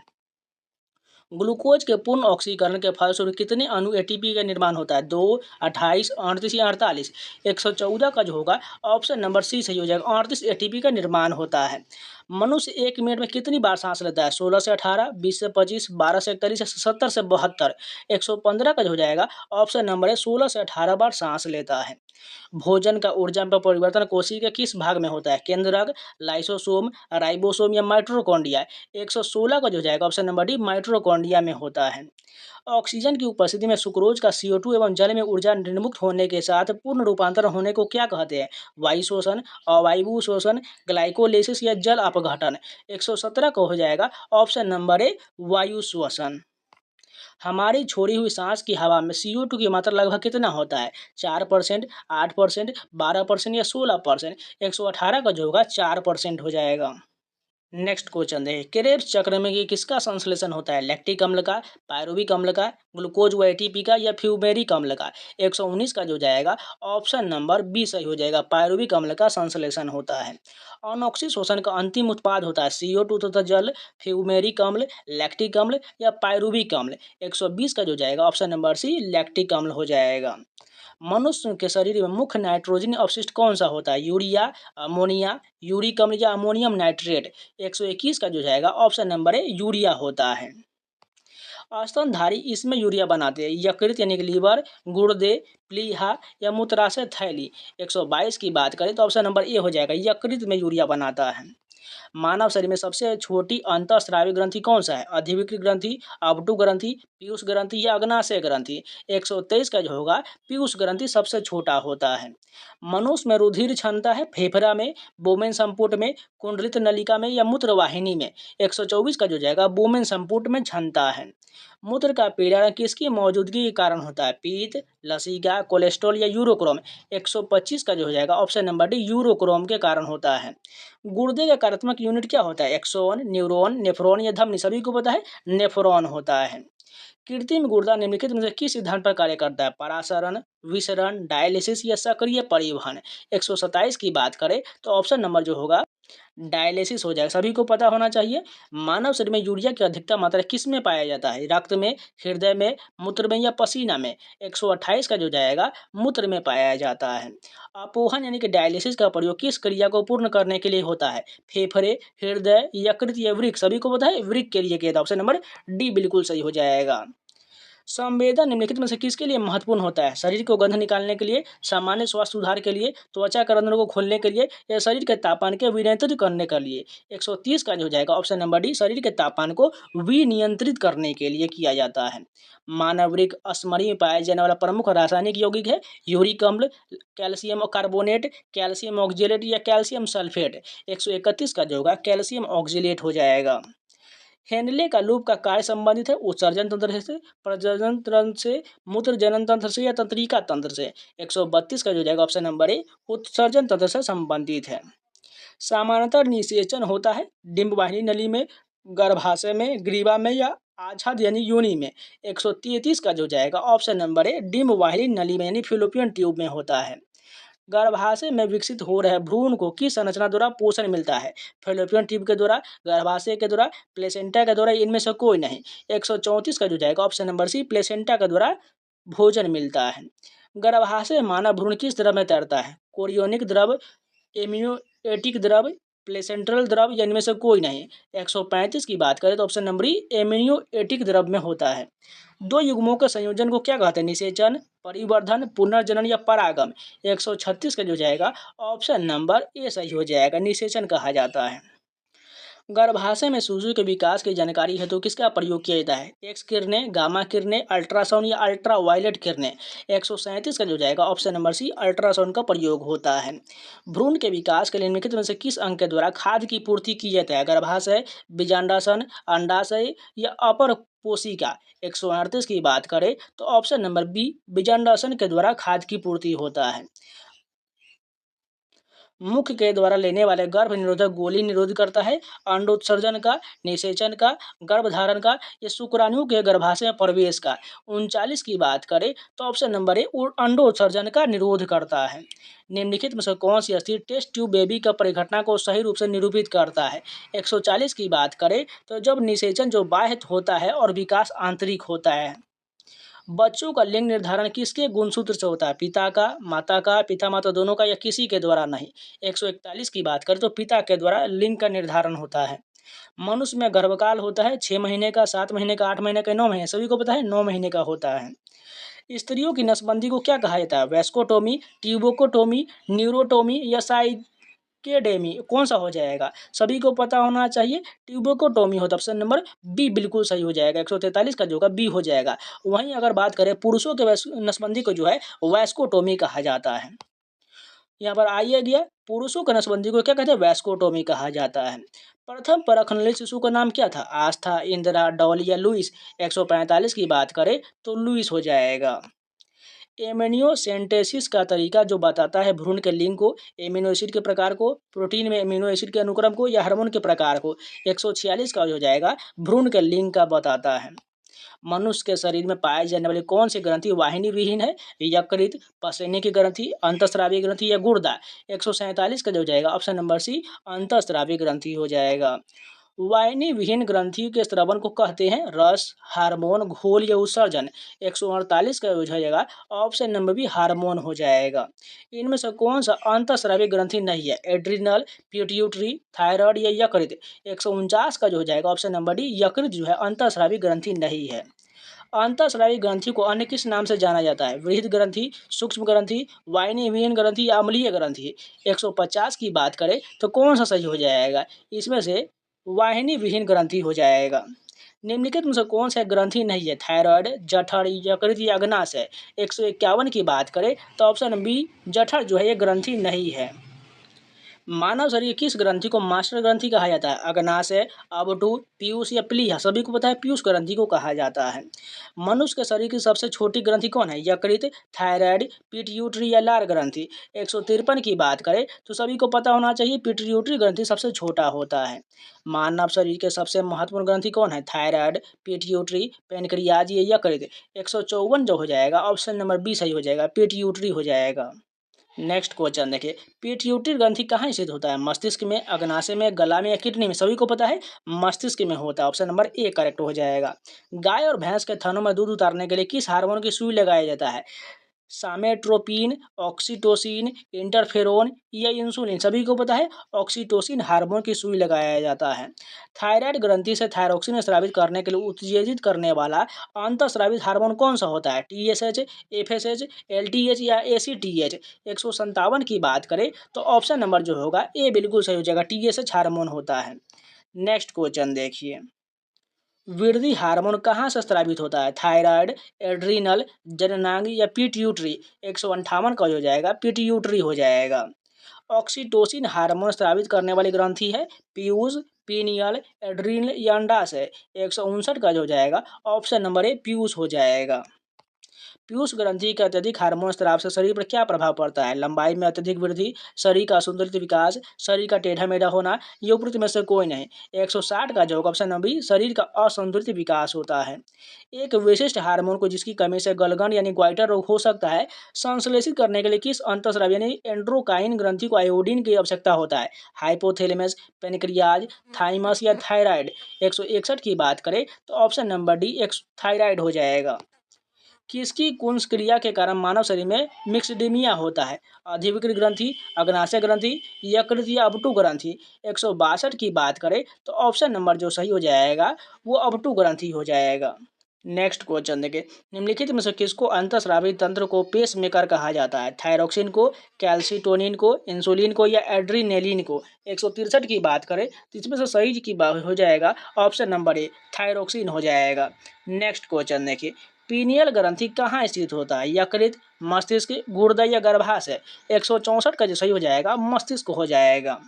ग्लूकोज के पूर्ण ऑक्सीकरण के फलस्वरूप कितने अणु ATP का निर्माण होता है? 2, 28, 38 या 48? 114 का जो होगा ऑप्शन नंबर सी सही हो जाएगा, 38 ATP का निर्माण होता है। मनुष्य 1 मिनट में कितनी बार सांस लेता है? 16 से 18, 20 से 25, 12 से 41 या 70 से 72? 115 का जो हो जाएगा ऑप्शन नंबर है 16 से 18 बार सांस लेता है। भोजन का ऊर्जा में परिवर्तन कोशिका के किस भाग में होता है? केंद्रक, लाइसोसोम, राइबोसोम या माइटोकॉन्ड्रिया? 116 का जो जाएगा ऑप्शन नंबर डी माइटोकॉन्ड्रिया में होता है। ऑक्सीजन की उपस्थिति में सुक्रोज का CO2 एवं जल में ऊर्जा निर्मुक्त होने के साथ पूर्ण रूपांतरण होने को क्या कहते हैं? वायु शोषण, अवायु शोषण, ग्लाइकोलिसिस या जल अपघटन? 117 को हो जाएगा ऑप्शन नंबर ए वायु शोषण। हमारी छोड़ी हुई सांस की हवा में CO2 की मात्रा लगभग कितना होता है? 4%, 8%, 12% या 16%? 118 का जो होगा 4% हो जाएगा। नेक्स्ट क्वेश्चन देखिए, क्रेब्स चक्र में ये किसका संश्लेषण होता है? लैक्टिक अम्ल का, पायरुविक अम्ल का, ग्लूकोज व ATP का या फ्यूमेरिक अम्ल का? 119 का जो जाएगा ऑप्शन नंबर बी सही हो जाएगा, पायरुविक अम्ल का संश्लेषण होता है। अनोक्सी शोषण का अंतिम उत्पाद होता है CO2 तथा जल, फ्यूमेरिक अम्ल, लैक्टिक अम्ल या पायरुविक अम्ल? 120 का जो जाएगा ऑप्शन नंबर सी लैक्टिक अम्ल हो जाएगा। मनुष्य के शरीर में मुख्य नाइट्रोजन अपशिष्ट कौन सा होता है? यूरिया, अमोनिया, यूरिक अम्ल या अमोनियम नाइट्रेट। 121 का जो जाएगा ऑप्शन नंबर ए यूरिया होता है। स्तनधारी इसमें यूरिया बनाते हैं। यकृत यानी कि लीवर, गुर्दे, प्लीहा या मूत्राशय थैली। 122 की बात करें तो ऑप्शन नंबर ए हो जाएगा, यकृत में यूरिया बनाता है। मानव शरीर में सबसे छोटी अंतःस्रावी ग्रंथि कौन सा है? अधिविकृत ग्रंथि, अवटु ग्रंथि, पीयूष ग्रंथि या अग्नाशय ग्रंथि। 123 का जो होगा पीयूष ग्रंथि सबसे छोटा होता है। मनुष्य में रुधिर क्षमता है फेफड़ा में, बोमेन संपुट में, कुंडलित नलिका में या मूत्रवाहिनी में। 124 का जो जाएगा बोमेन संपुट में क्षमता है। मूत्र का पीला रंग किसकी मौजूदगी के कारण होता है? पित्त, लसीका, कोलेस्ट्रॉल या यूरोक्रोम। 125 का जो हो जाएगा ऑप्शन नंबर डी यूरोक्रोम के कारण होता है। गुर्दे का कार्यात्मक यूनिट क्या होता है? एक्सोन, न्यूरॉन, नेफ्रॉन या धमनी। सभी को पता है नेफ्रॉन होता है। कृत्रिम गुर्दा निम्नलिखित में से किस सिद्धांत पर कार्य करता है? परासरण, विसरण, डायलिसिस या सक्रिय परिवहन। 127 की बात करें तो ऑप्शन नंबर जो होगा डायलिसिस हो जाएगा। सभी को पता होना चाहिए। मानव शरीर में यूरिया की अधिकतम मात्रा किस में पाया जाता है? रक्त में, हृदय में, मूत्र में या पसीना में। 128 का जो जाएगा मूत्र में पाया जाता है। अपोहन यानी कि डायलिसिस का प्रयोग किस क्रिया को पूर्ण करने के लिए होता है? फेफड़े, हृदय, यकृत या वृक्क। सभी को पता है वृक्क के लिए किया था। ऑप्शन नंबर डी बिल्कुल सही हो जाएगा। संवेदन निम्नलिखित में से किसके लिए महत्वपूर्ण होता है? शरीर को गंध निकालने के लिए, सामान्य स्वास्थ्य सुधार के लिए, त्वचा के रंध्रों को खोलने के लिए या शरीर के तापमान के विनियंत्रित करने के लिए। 130 का जो हो जाएगा ऑप्शन नंबर डी शरीर के तापमान को विनियंत्रित करने के लिए किया जाता है। मानव वृक्क अस्मरी में पाया जाने वाला प्रमुख रासायनिक यौगिक है यूरिक अम्ल, कैल्शियम कार्बोनेट, कैल्शियम ऑक्जेलेट या कैल्शियम सल्फेट। 131 का जो होगा कैल्शियम ऑक्जेलेट हो जाएगा। हेनले का लूप का कार्य संबंधित है उत्सर्जन तंत्र से, प्रजनन तंत्र से, मूत्र जनन तंत्र से या तंत्रिका तंत्र से। 132 का जो जाएगा ऑप्शन नंबर ए उत्सर्जन तंत्र से संबंधित है। सामान्यतः निषेचन होता है डिंब वाहिनी नली में, गर्भाशय में, ग्रीवा में या आछाद यानी योनि में। 133 का जो जाएगा ऑप्शन नंबर ए डिंब वाहिनी नली में यानी फिलोपियन ट्यूब में होता है। गर्भाशय में विकसित हो रहे भ्रूण को किस संरचना द्वारा पोषण मिलता है? फैलोपियन ट्यूब के द्वारा, गर्भाशय के द्वारा, प्लेसेंटा के द्वारा, इनमें से कोई नहीं। 134 का जो जाएगा ऑप्शन नंबर सी प्लेसेंटा के द्वारा भोजन मिलता है। गर्भाशय में मानव भ्रूण किस द्रव में तैरता है? कोरियोनिक द्रव, एमियोटिक द्रव, प्लेसेंट्रल द्रव या इनमें से कोई नहीं। 135 की बात करें तो ऑप्शन नंबर एमियोटिक द्रव में होता है। दो युग्मों के संयोजन को क्या कहते हैं? निषेचन, परिवर्धन, पुनर्जनन या परागम। 136 का जो जाएगा ऑप्शन नंबर ए सही हो जाएगा, निषेचन कहा जाता है। गर्भाशय में शिशु के विकास की जानकारी हेतु किसका प्रयोग किया जाता है? एक्स किरणें, गामा किरणें, अल्ट्रासाउंड या अल्ट्रावायलेट किरणें। 137 का जो जाएगा ऑप्शन नंबर सी अल्ट्रासाउंड का प्रयोग होता है। भ्रूण के विकास के लिए निम्नलिखित में से किस अंग के द्वारा खाद्य की पूर्ति की जाती है? गर्भाशय, बीजांडासन, अंडाशय या अपर कोशिका। 138 की बात करें तो ऑप्शन नंबर बी बीजांडासन के द्वारा खाद्य की पूर्ति होता है। मुख के द्वारा लेने वाले गर्भ निरोधक गोली निरोध करता है अंडोत्सर्जन का, निषेचन का, गर्भधारण का या शुक्राणु के गर्भाशय में प्रवेश का। 39 की बात करें तो ऑप्शन नंबर ए अंडोत्सर्जन का निरोध करता है। निम्नलिखित में से कौन सी स्थिति टेस्ट ट्यूब बेबी का परिघटना को सही रूप से निरूपित करता है? 140 की बात करें तो जब निषेचन जो बाह्य होता है और विकास आंतरिक होता है। बच्चों का लिंग निर्धारण किसके गुणसूत्र से होता है? पिता का, माता का, पिता माता दोनों का या किसी के द्वारा नहीं। 141 की बात करें तो पिता के द्वारा लिंग का निर्धारण होता है। मनुष्य में गर्भकाल होता है 6 महीने का, 7 महीने का, 8 महीने का, 9 महीने। सभी को पता है 9 महीने का होता है। स्त्रियों की नसबंदी को क्या कहा जाता है? वेस्कोटोमी, ट्यूबोकोटोमी, न्यूरोटोमी या साइकेडेमी। कौन सा हो जाएगा? सभी को पता होना चाहिए ट्यूबोकोटोमी होता है। ऑप्शन नंबर बी बिल्कुल सही हो जाएगा। 143 का जो होगा बी हो जाएगा। वहीं अगर बात करें पुरुषों के नसबंदी को जो है वैस्कोटोमी कहा जाता है। यहाँ पर आइए गया पुरुषों के नसबंदी को क्या कहते हैं? वैस्कोटोमी कहा जाता है। प्रथम परखने शिशु का नाम क्या था? आस्था, इंदिरा, डॉली या लुइस। 145 की बात करें तो लुइस हो जाएगा। एमिनियोसेंटेसिस का तरीका जो बताता है भ्रूण के लिंग को, एमिनो एसिड के प्रकार को, प्रोटीन में एमिनो एसिड के अनुक्रम को या हार्मोन के प्रकार को। 146 का हो जाएगा भ्रूण के लिंग का बताता है। मनुष्य के शरीर में पाए जाने वाली कौन सी ग्रंथि वाहिनी विहीन है? यकृत, पसीने की ग्रंथि, अंतःस्रावी ग्रंथि या गुर्दा। 147 का जो हो जाएगा ऑप्शन नंबर सी अंतःस्रावी ग्रंथि हो जाएगा। वाहिनी विहीन ग्रंथि के स्रवन को कहते हैं रस, हार्मोन, घोल या उत्सर्जन। 148 का हो जाएगा ऑप्शन नंबर बी हार्मोन हो जाएगा। इनमें से कौन सा अंतःस्रावी ग्रंथि नहीं है? एड्रिनल, पिट्यूटरी, थायराइड या यकृत। 149 का जो हो जाएगा ऑप्शन नंबर डी यकृत जो है अंतःस्रावी ग्रंथि नहीं है। अंतःस्रावी ग्रंथि को अन्य किस नाम से जाना जाता है? वृहद ग्रंथि, सूक्ष्म ग्रंथि, वाहिनी विहीन ग्रंथि या अम्लीय ग्रंथि। 150 की बात करें तो कौन सा सही हो जाएगा? इसमें से वाहिनी विहीन ग्रंथि हो जाएगा। निम्नलिखित में से कौन सा ग्रंथि नहीं है? थायराइड, जठर, यकृत या अग्नाशय। 151 की बात करें तो ऑप्शन बी जठर जो है ये ग्रंथि नहीं है। मानव शरीर किस ग्रंथि को मास्टर ग्रंथि कहा जाता है? अग्नाशय, अवटु, पीयूष या प्लीहा। सभी को पता है पीयूष ग्रंथि को कहा जाता है। मनुष्य के शरीर की सबसे छोटी ग्रंथि कौन है? यकृत, थायराइड, पिट्यूटरी या लार ग्रंथि। 153 की बात करें तो सभी को पता होना चाहिए पिट्यूटरी ग्रंथि सबसे छोटा होता है। मानव शरीर के सबसे महत्वपूर्ण ग्रंथि कौन है? थायराइड, पिट्यूटरी, पेनक्रियाज या यकृत। 154 जो हो जाएगा ऑप्शन नंबर बी सही हो जाएगा, पिट्यूटरी हो जाएगा। नेक्स्ट क्वेश्चन देखिए, पिट्यूटरी ग्रंथि कहाँ स्थित होता है? मस्तिष्क में, अग्नाशय में, गला में या किडनी में। सभी को पता है मस्तिष्क में होता है। ऑप्शन नंबर ए करेक्ट हो जाएगा। गाय और भैंस के थनों में दूध उतारने के लिए किस हार्मोन की सुई लगाया जाता है? सामेट्रोपिन, ऑक्सीटोसिन, इंटरफेरोन या इंसुलिन। सभी को पता है ऑक्सीटोसिन हार्मोन की सुई लगाया जाता है। थायराइड ग्रंथि से थायरोक्सिन स्रावित करने के लिए उत्तेजित करने वाला अंतःस्रावित हार्मोन कौन सा होता है? टीएसएच, एफएसएच, एलटीएच या एसीटीएच। 157 की बात करें तो ऑप्शन नंबर जो होगा ए बिल्कुल सही हो जाएगा, टीएसएच हार्मोन होता है। नेक्स्ट क्वेश्चन देखिए, वृद्धि हार्मोन कहाँ से स्रावित होता है? थायराइड, एड्रीनल, जननांग या पिट्यूटरी। 158 का हो जाएगा पिट्यूटरी हो जाएगा। ऑक्सीटोसिन हार्मोन स्रावित करने वाली ग्रंथि है पीयूष, पीनियल, एड्रीनल या अंडाशय। 159 का जो हो जाएगा ऑप्शन नंबर ए पीयूष हो जाएगा। पीयूष ग्रंथि के अत्यधिक हार्मोन स्राव से शरीर पर क्या प्रभाव पड़ता है? लंबाई में अत्यधिक वृद्धि, शरीर का असंतुलित विकास, शरीर का टेढ़ा मेढ़ा होना, ये उपरोक्त में से कोई नहीं। 160 का जो ऑप्शन नंबर बी शरीर का असंतुलित विकास होता है। एक विशिष्ट हार्मोन को जिसकी कमी से गलगन यानी ग्वाइटर रोग हो सकता है, संश्लेषित करने के लिए किस अंतःस्रावी यानी एंड्रोकाइन ग्रंथि को आयोडीन की आवश्यकता होता है? हाइपोथैलेमस, पेनक्रियाज, थाइमस या थायराइड। 161 की बात करें तो ऑप्शन नंबर डी थायराइड हो जाएगा। किसकी कुंभक्रिया के कारण मानव शरीर में मिक्सडीमिया होता है? अधिविकृत ग्रंथि, अग्नाशय ग्रंथि, यकृत या अवटु ग्रंथि। 162 की बात करें तो ऑप्शन नंबर जो सही हो जाएगा वो अवटु ग्रंथि हो जाएगा। नेक्स्ट क्वेश्चन देखिए, निम्नलिखित में से किसको अंतःस्रावी तंत्र को पेसमेकर कहा जाता है? थायरोक्सिन को, कैल्सिटोनिन को, इंसुलिन को या एड्रीनेलिन को। 163 की बात करें तो इसमें से सही की बात हो जाएगा ऑप्शन नंबर ए थायरोक्सिन हो जाएगा। नेक्स्ट क्वेश्चन देखिए, पीनियल ग्रंथि कहाँ स्थित होता है? यकृत, मस्तिष्क, गुर्दा या गर्भाशय। 164 का जो सही हो जाएगा मस्तिष्क हो जाएगा।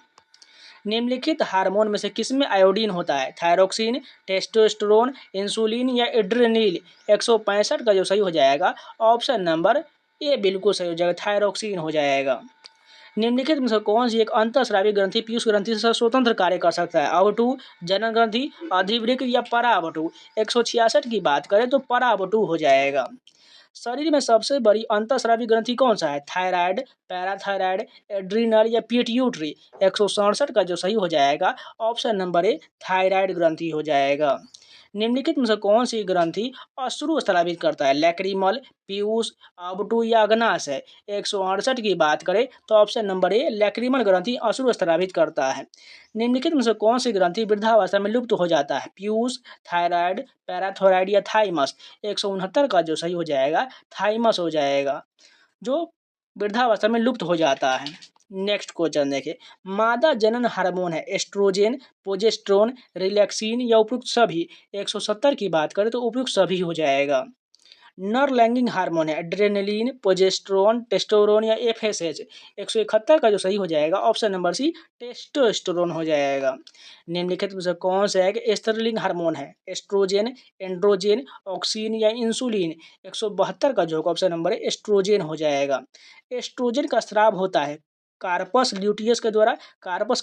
निम्नलिखित हार्मोन में से किसमें आयोडीन होता है? थायरोक्सिन, टेस्टोस्टेरोन, इंसुलिन या एड्रेनलिन। 165 का जो सही हो जाएगा ऑप्शन नंबर ए बिल्कुल सही हो जाएगा, थायरोक्सिन हो जाएगा। निम्नलिखित में से कौन सी एक अंतःस्रावी ग्रंथि पीयूष ग्रंथि से स्वतंत्र कार्य कर सकता है? अवटु, जनन ग्रंथि, अधिवृक्क या परावटु। 166 की बात करें तो परावटु हो जाएगा। शरीर में सबसे बड़ी अंतःस्रावी ग्रंथि कौन सा है? थायराइड, पैराथायराइड, एड्रीनल या पिट्यूटरी। 167 का जो सही हो जाएगा ऑप्शन नंबर ए थायराइड ग्रंथि हो जाएगा। निम्नलिखित में से कौन सी ग्रंथि अश्रु स्रावित करता है? लैक्रिमल, पीयूष, अवटु या अग्नाशय। 168 की बात करें तो ऑप्शन नंबर ए लैक्रिमल ग्रंथि अश्रु स्रावित करता है। निम्नलिखित में से कौन सी ग्रंथि वृद्धावस्था में लुप्त हो जाता है? पीयूष, थायराइड, पैराथोराइड या थाइमस। 169 का जो सही हो जाएगा थाइमस हो जाएगा, जो वृद्धावस्था में लुप्त हो जाता है। नेक्स्ट क्वेश्चन देखिए, मादा जनन हार्मोन है एस्ट्रोजेन, प्रोजेस्टेरोन, रिलैक्सिन या उपयुक्त सभी। 170 की बात करें तो उपयुक्त सभी हो जाएगा। नर लैंगिक हार्मोन है एड्रेनलिन, प्रोजेस्टेरोन, टेस्टोस्टेरोन या एफएसएच। 171 का जो सही हो जाएगा ऑप्शन नंबर सी टेस्टोस्टेरोन हो जाएगा। निम्नलिखित में से कौन सा है कि स्त्रीलिंग हार्मोन है? एस्ट्रोजेन, एंड्रोजेन, ऑक्सीन या इंसुलिन। 172 का जो ऑप्शन नंबर है एस्ट्रोजेन हो जाएगा। एस्ट्रोजेन का स्राव होता है कार्पस ल्यूटियस के द्वारा, कार्पस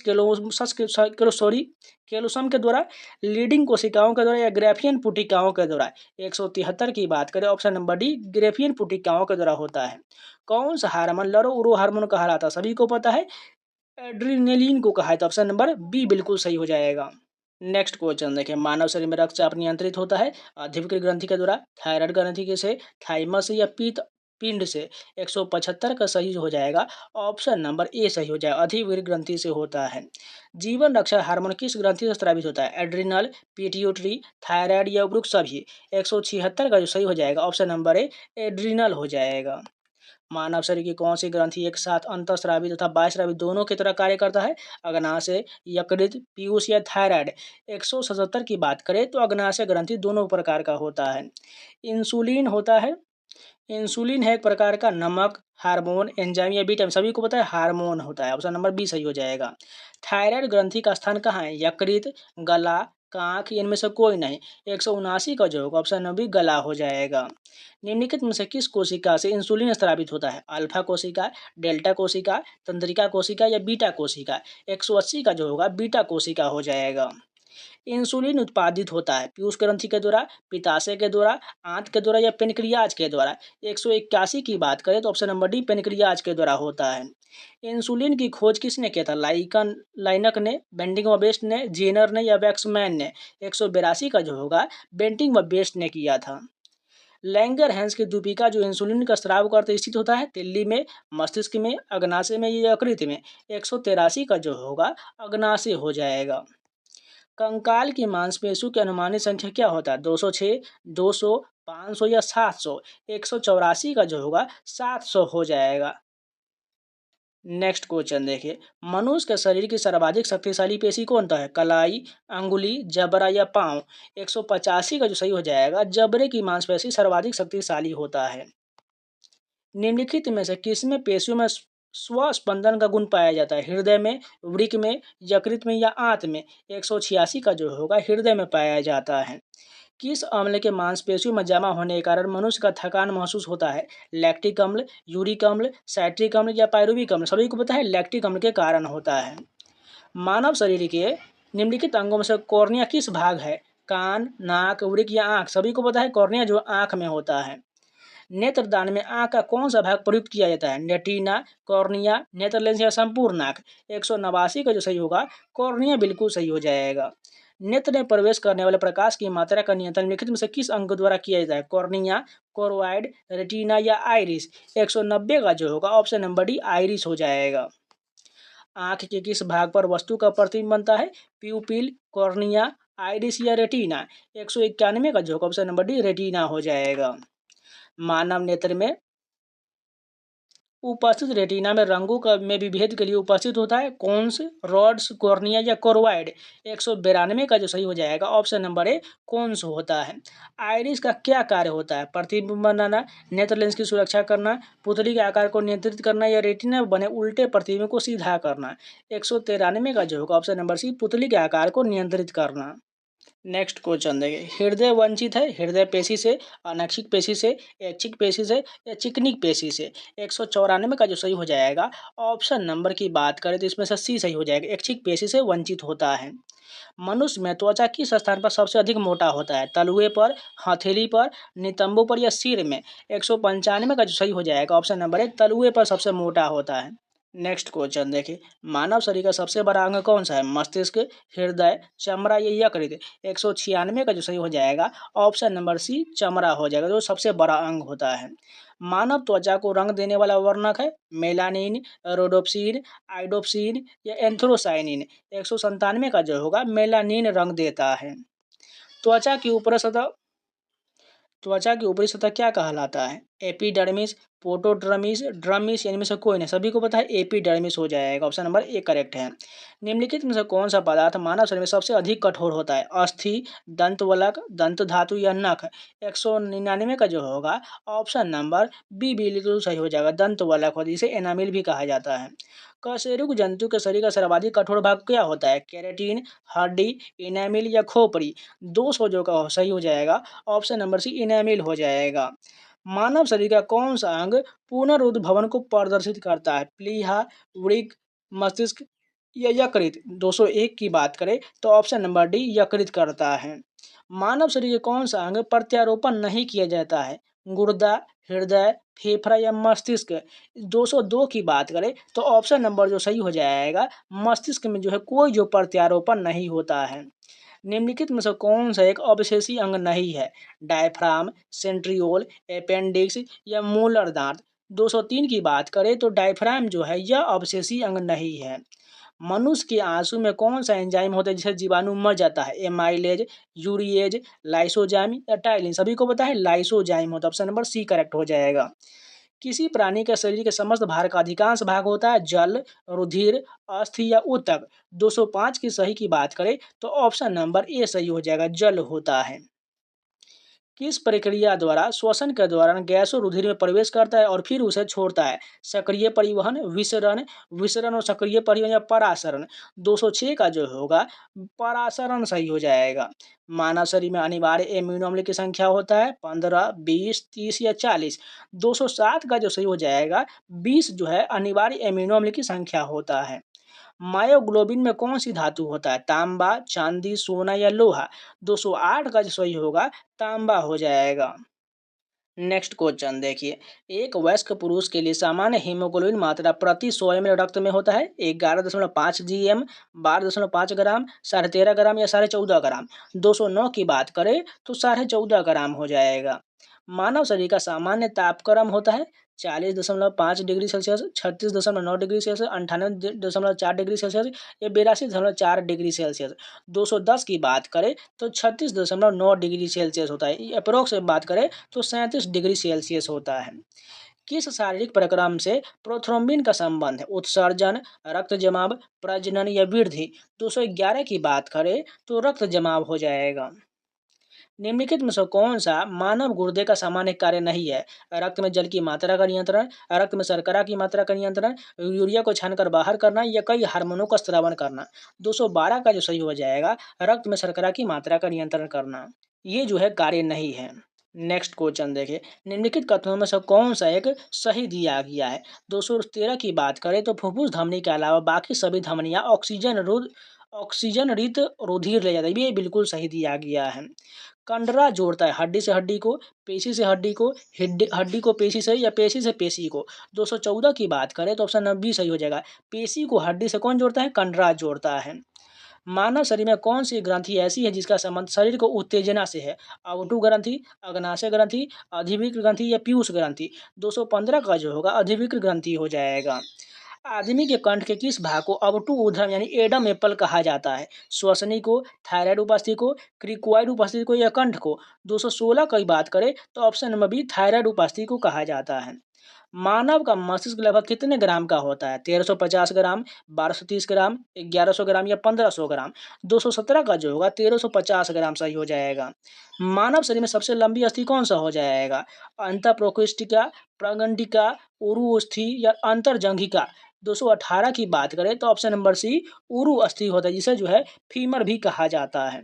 केलोसम के द्वारा, लीडिंग कोशिकाओं के द्वारा या ग्रेफियन पुटिकाओं के द्वारा। 173 की बात करें ऑप्शन नंबर डी ग्रेफियन पुटिकाओं के द्वारा होता है। कौन सा हार्मोन लरो उरो हार्मोन कहलाता है? सभी को पता है एड्रीनलिन को कहा है, तो ऑप्शन नंबर बी बिल्कुल सही हो जाएगा। नेक्स्ट क्वेश्चन देखिए, मानव शरीर में रक्तचाप नियंत्रित होता है अधिकृत ग्रंथि के द्वारा, थायराइड ग्रंथि के से, थाइमस या पीत पिंड से। 175 का सही हो जाएगा ऑप्शन नंबर ए सही हो जाएगा, अधिकृत ग्रंथि से होता है। जीवन रक्षा हार्मोन किस ग्रंथि से स्रावित होता है? एड्रिनल, पिट्यूटरी, थायराइड या उपरोक्त सभी। 176 का जो सही हो जाएगा ऑप्शन नंबर ए एड्रिनल हो जाएगा। मानव शरीर की कौन सी ग्रंथि एक साथ अंतःस्रावी तथा बाह्यस्रावी दोनों की तरह कार्य करता है? अग्नाशय, यकृत, पीयूष या थायराइड। 177 की बात करें तो अग्नाशय ग्रंथि दोनों प्रकार का होता है। इंसुलिन होता है, इंसुलिन है एक प्रकार का नमक, हार्मोन, एंजाइम या विटामिन, सभी को पता है हार्मोन होता है। ऑप्शन नंबर बी सही हो जाएगा। थायराइड ग्रंथि का स्थान कहाँ है? यकृत, गला, कांख, इनमें से कोई नहीं। 179 का जो होगा ऑप्शन नंबर बी गला हो जाएगा। निम्नलिखित में से किस कोशिका से इंसुलिन स्रावित होता है? अल्फा कोशिका, डेल्टा कोशिका, तंत्रिका कोशिका या बीटा कोशिका। 180 का जो होगा बीटा कोशिका हो जाएगा। इंसुलिन उत्पादित होता है पीयूष ग्रंथि के द्वारा, पित्ताशय के द्वारा, आंत के द्वारा या पेनक्रियाज के द्वारा। 181 की बात करें तो ऑप्शन नंबर डी पेनक्रियाज के द्वारा होता है। इंसुलिन की खोज किसने किया था? लाइनक ने, बेंटिंग व बेस्ट ने, जेनर ने या वैक्समैन ने। 182 का जो होगा बेंटिंग व बेस्ट ने किया था। लैंगर हैंस की दूपिका जो इंसुलिन का स्राव करते स्थित होता है तिल्ली में, मस्तिष्क में, अग्नाशय में या यकृत में। 183 का जो होगा अग्नाशय हो जाएगा। कंकाल की मांसपेशियों की अनुमानित संख्या क्या होता है? 206, 200, 500 या 700। 184 का जो होगा 700 हो जाएगा। नेक्स्ट क्वेश्चन देखिए, मनुष्य के शरीर की सर्वाधिक शक्तिशाली पेशी कौन सा है? कलाई, अंगुली, जबड़ा या पांव। 185 का जो सही हो जाएगा जबड़े की मांसपेशी सर्वाधिक शक्तिशाली होता है। निम्नलिखित में से किसमें पेशियों में स्वस्पंदन का गुण पाया जाता है? हृदय में, वृक्क में, यकृत में या आंत में। 186 का जो होगा हृदय में पाया जाता है। किस अम्ल के मांसपेशियों में जमा होने के कारण मनुष्य का थकान महसूस होता है? लैक्टिक अम्ल, यूरिक अम्ल, साइट्रिक अम्ल या पायरुविक अम्ल। सभी को पता है लैक्टिक अम्ल के कारण होता है। मानव शरीर के निम्नलिखित अंगों में से कॉर्निया किस भाग है? कान, नाक, वृक्क या आंख। सभी को पता है कॉर्निया जो आंख में होता है। नेत्रदान में आंख का कौन सा भाग प्रयुक्त किया जाता है? रेटिना, कॉर्निया, नेत्र लेंस या संपूर्ण आंख। 189 का जो सही होगा कॉर्निया बिल्कुल सही हो जाएगा। नेत्र में प्रवेश करने वाले प्रकाश की मात्रा का नियंत्रण निम्नलिखित में से किस अंग द्वारा किया जाता है? कॉर्निया, कोरोइड, रेटिना या आइरिस। 190 का जो होगा ऑप्शन नंबर डी आइरिस हो जाएगा। आंख के किस भाग पर वस्तु का प्रतिबिंब बनता है? प्यूपिल, कॉर्निया, आइरिस या रेटिना। 191 का जो होगा ऑप्शन नंबर डी रेटिना हो जाएगा। मानव नेत्र में उपस्थित रेटिना में रंगों का में विभेद के लिए उपस्थित होता है कोन्स, रॉड्स, कॉर्निया या कोरोइड। 192 का जो सही हो जाएगा ऑप्शन नंबर ए कोन्स होता है। आइरिस का क्या कार्य होता है? प्रतिबिंब बनाना, नेत्र लेंस की सुरक्षा करना, पुतली के आकार को नियंत्रित करना या रेटिना में बने उल्टे प्रतिबिंब को सीधा करना। 193 का जो होगा ऑप्शन नंबर सी पुतली के आकार को नियंत्रित करना। नेक्स्ट क्वेश्चन देखिए, हृदय वंचित है हृदय पेशी से, अनैच्छिक पेशी से, ऐच्छिक पेशी से या चिकनिक पेशी से। 194 का जो सही हो जाएगा ऑप्शन नंबर की बात करें तो इसमें से सी सही हो जाएगा, ऐच्छिक पेशी से वंचित होता है। मनुष्य में त्वचा किस स्थान पर सबसे अधिक मोटा होता है? तलुए पर, हथेली पर, नितंबों पर या सिर में। 195 का जो सही हो जाएगा ऑप्शन नंबर एक तलुए पर सबसे मोटा होता है। नेक्स्ट क्वेश्चन देखिए, मानव शरीर का सबसे बड़ा अंग कौन सा है? मस्तिष्क, हृदय, चमड़ा या यकृत। 196 का जो सही हो जाएगा ऑप्शन नंबर सी चमड़ा हो जाएगा जो सबसे बड़ा अंग होता है। मानव त्वचा को रंग देने वाला वर्णक है मेलानिन, रोडोप्सिन, आइडोप्सिन या एंथ्रोसाइनिन। 197 का जो होगा मेलानिन रंग देता है। त्वचा की ऊपरी सतह त्वचा की ऊपरी सतह क्या कहलाता है? एपिडर्मिस, पोटोडर्मिस, ड्रमिस, इनमें से कोई नहीं। सभी को पता है एपिडर्मिस हो जाएगा, ऑप्शन नंबर ए करेक्ट है। निम्नलिखित में से कौन सा पदार्थ मानव शरीर में सबसे अधिक कठोर होता है? अस्थि, दंतवलक, दंत धातु या नख। 199 का जो होगा ऑप्शन नंबर बी बिल्कुल सही हो जाएगा, दंतवलक होता है जिसे एनामिल भी कहा जाता है। कशेरुक जंतु के शरीर का सर्वाधिक कठोर भाग क्या होता है? केराटिन, हड्डी, इनामिल या खोपड़ी। 200 जो का सही हो जाएगा ऑप्शन नंबर सी इनामिल हो जाएगा। मानव शरीर का कौन सा अंग पुनरुद्भवन को प्रदर्शित करता है? प्लीहा, वृक्क, मस्तिष्क या यकृत। 201 की बात करें तो ऑप्शन नंबर डी यकृत करता है। मानव शरीर के कौन सा अंग प्रत्यारोपण नहीं किया जाता है? गुर्दा, हृदय, फेफड़ा या मस्तिष्क। 202 की बात करें तो ऑप्शन नंबर जो सही हो जाएगा मस्तिष्क में जो है कोई जो प्रत्यारोपण नहीं होता है। निम्नलिखित में से कौन सा एक अवशेषी अंग नहीं है? डायफ्राम, सेंट्रियोल, अपेंडिक्स या मूलर दांत। 203 की बात करें तो डायफ्राम जो है यह अवशेषी अंग नहीं है। मनुष्य के आंसू में कौन सा एंजाइम होता है जिससे जीवाणु मर जाता है? एमाइलेज, यूरिएज, लाइसोजाइम या टाइलिन। सभी को पता है लाइसोजाइम होता है। ऑप्शन नंबर सी करेक्ट हो जाएगा। किसी प्राणी के शरीर के समस्त भार का अधिकांश भाग होता है जल, रुधिर, अस्थि या ऊतक। 205 की सही की बात करें तो ऑप्शन नंबर ए सही हो जाएगा, जल होता है। किस प्रक्रिया द्वारा श्वसन के दौरान गैस और रुधिर में प्रवेश करता है और फिर उसे छोड़ता है? सक्रिय परिवहन, विसरण, विसरण और सक्रिय परिवहन या परासरण। 206 का जो होगा परासरण सही हो जाएगा। मानव शरीर में अनिवार्य एमिनो अम्ल की संख्या होता है 15, 20, 30 या 40। 207 का जो सही हो जाएगा 20 जो है अनिवार्य एमिनो अम्ल की संख्या होता है। मायोग्लोबिन में कौन सी धातु होता है? तांबा, चांदी, सोना या लोहा। 208 का जो सही होगा तांबा हो जाएगा। नेक्स्ट क्वेश्चन देखिए, एक वयस्क पुरुष के लिए सामान्य हीमोग्लोबिन मात्रा प्रति 100 ml रक्त में होता है 11.5 GM, 12.5 ग्राम, 13.5 ग्राम या 14.5 ग्राम। 209 की बात करें तो 14.5 ग्राम हो जाएगा। मानव शरीर का सामान्य तापक्रम होता है 40.5 degree Celsius, 36.9 degree Celsius, 98.4 degree Celsius या 82.4 डिग्री सेल्सियस। 210 की बात करें तो 36.9 डिग्री सेल्सियस होता है। अप्रोक्स बात करें तो 37 डिग्री सेल्सियस होता है। किस शारीरिक प्रक्रम से प्रोथ्रोम्बिन का संबंध है? उत्सर्जन, रक्त जमाव, प्रजनन या वृद्धि। 211 की बात करें तो रक्त जमाव हो जाएगा। निम्नलिखित में से कौन सा मानव गुर्दे का सामान्य कार्य नहीं है? रक्त में जल की मात्रा का नियंत्रण, रक्त में शर्करा की मात्रा का नियंत्रण, यूरिया को छानकर बाहर करना या कई हार्मोनों का स्रावन करना। 212 का जो सही हो जाएगा रक्त में शर्करा की मात्रा का नियंत्रण करना। ये जो है कार्य नहीं है। नेक्स्ट क्वेश्चन देखिए, निम्नलिखित कथनों में से कौन सा एक सही दिया गया है? 213 की बात करें तो फुफ्फुस धमनी के अलावा बाकी सभी धमनियां ऑक्सीजन रित रुधिर ले जाता है। ये बिल्कुल सही दिया गया है। कंडरा जोड़ता है हड्डी से हड्डी को, पेशी से हड्डी को, हड्डी को पेशी से या पेशी से पेशी को। 214 की बात करें तो ऑप्शन नंबर बी सही हो जाएगा। पेशी को हड्डी से कौन जोड़ता है? कंडरा जोड़ता है। मानव शरीर में कौन सी ग्रंथि ऐसी है जिसका संबंध शरीर को उत्तेजना से है? अवटु ग्रंथि, अग्नाशय ग्रंथि, अधिविक्र ग्रंथि या पीयूष ग्रंथि। 215 का जो होगा अधिविक्र ग्रंथि हो जाएगा। आदमी के कंठ के किस भाग को अवटु ऊर्ध्व यानी एडम एप्पल कहा जाता है? श्वसनी को, थायराइड उपस्थिति को, क्रिकोइड उपस्थिति को या कंठ को। 216 की बात करें तो ऑप्शन नंबर बी थायराइड उपस्थिति को कहा जाता है। मानव का मस्तिष्क लगभग कितने ग्राम का होता है? 1350 ग्राम, 1230 ग्राम, 1100 ग्राम या 1500 ग्राम। 217 का जो होगा 1350 ग्राम सही हो जाएगा। मानव शरीर में सबसे लंबी अस्थि कौन सा हो जाएगा? अंतःप्रोक्ष्टिका, प्रगंडिका, उरु अस्थि या अंतर्जंघिका। 218 की बात करें तो ऑप्शन नंबर सी उरु अस्थि होता है जिसे जो है फीमर भी कहा जाता है।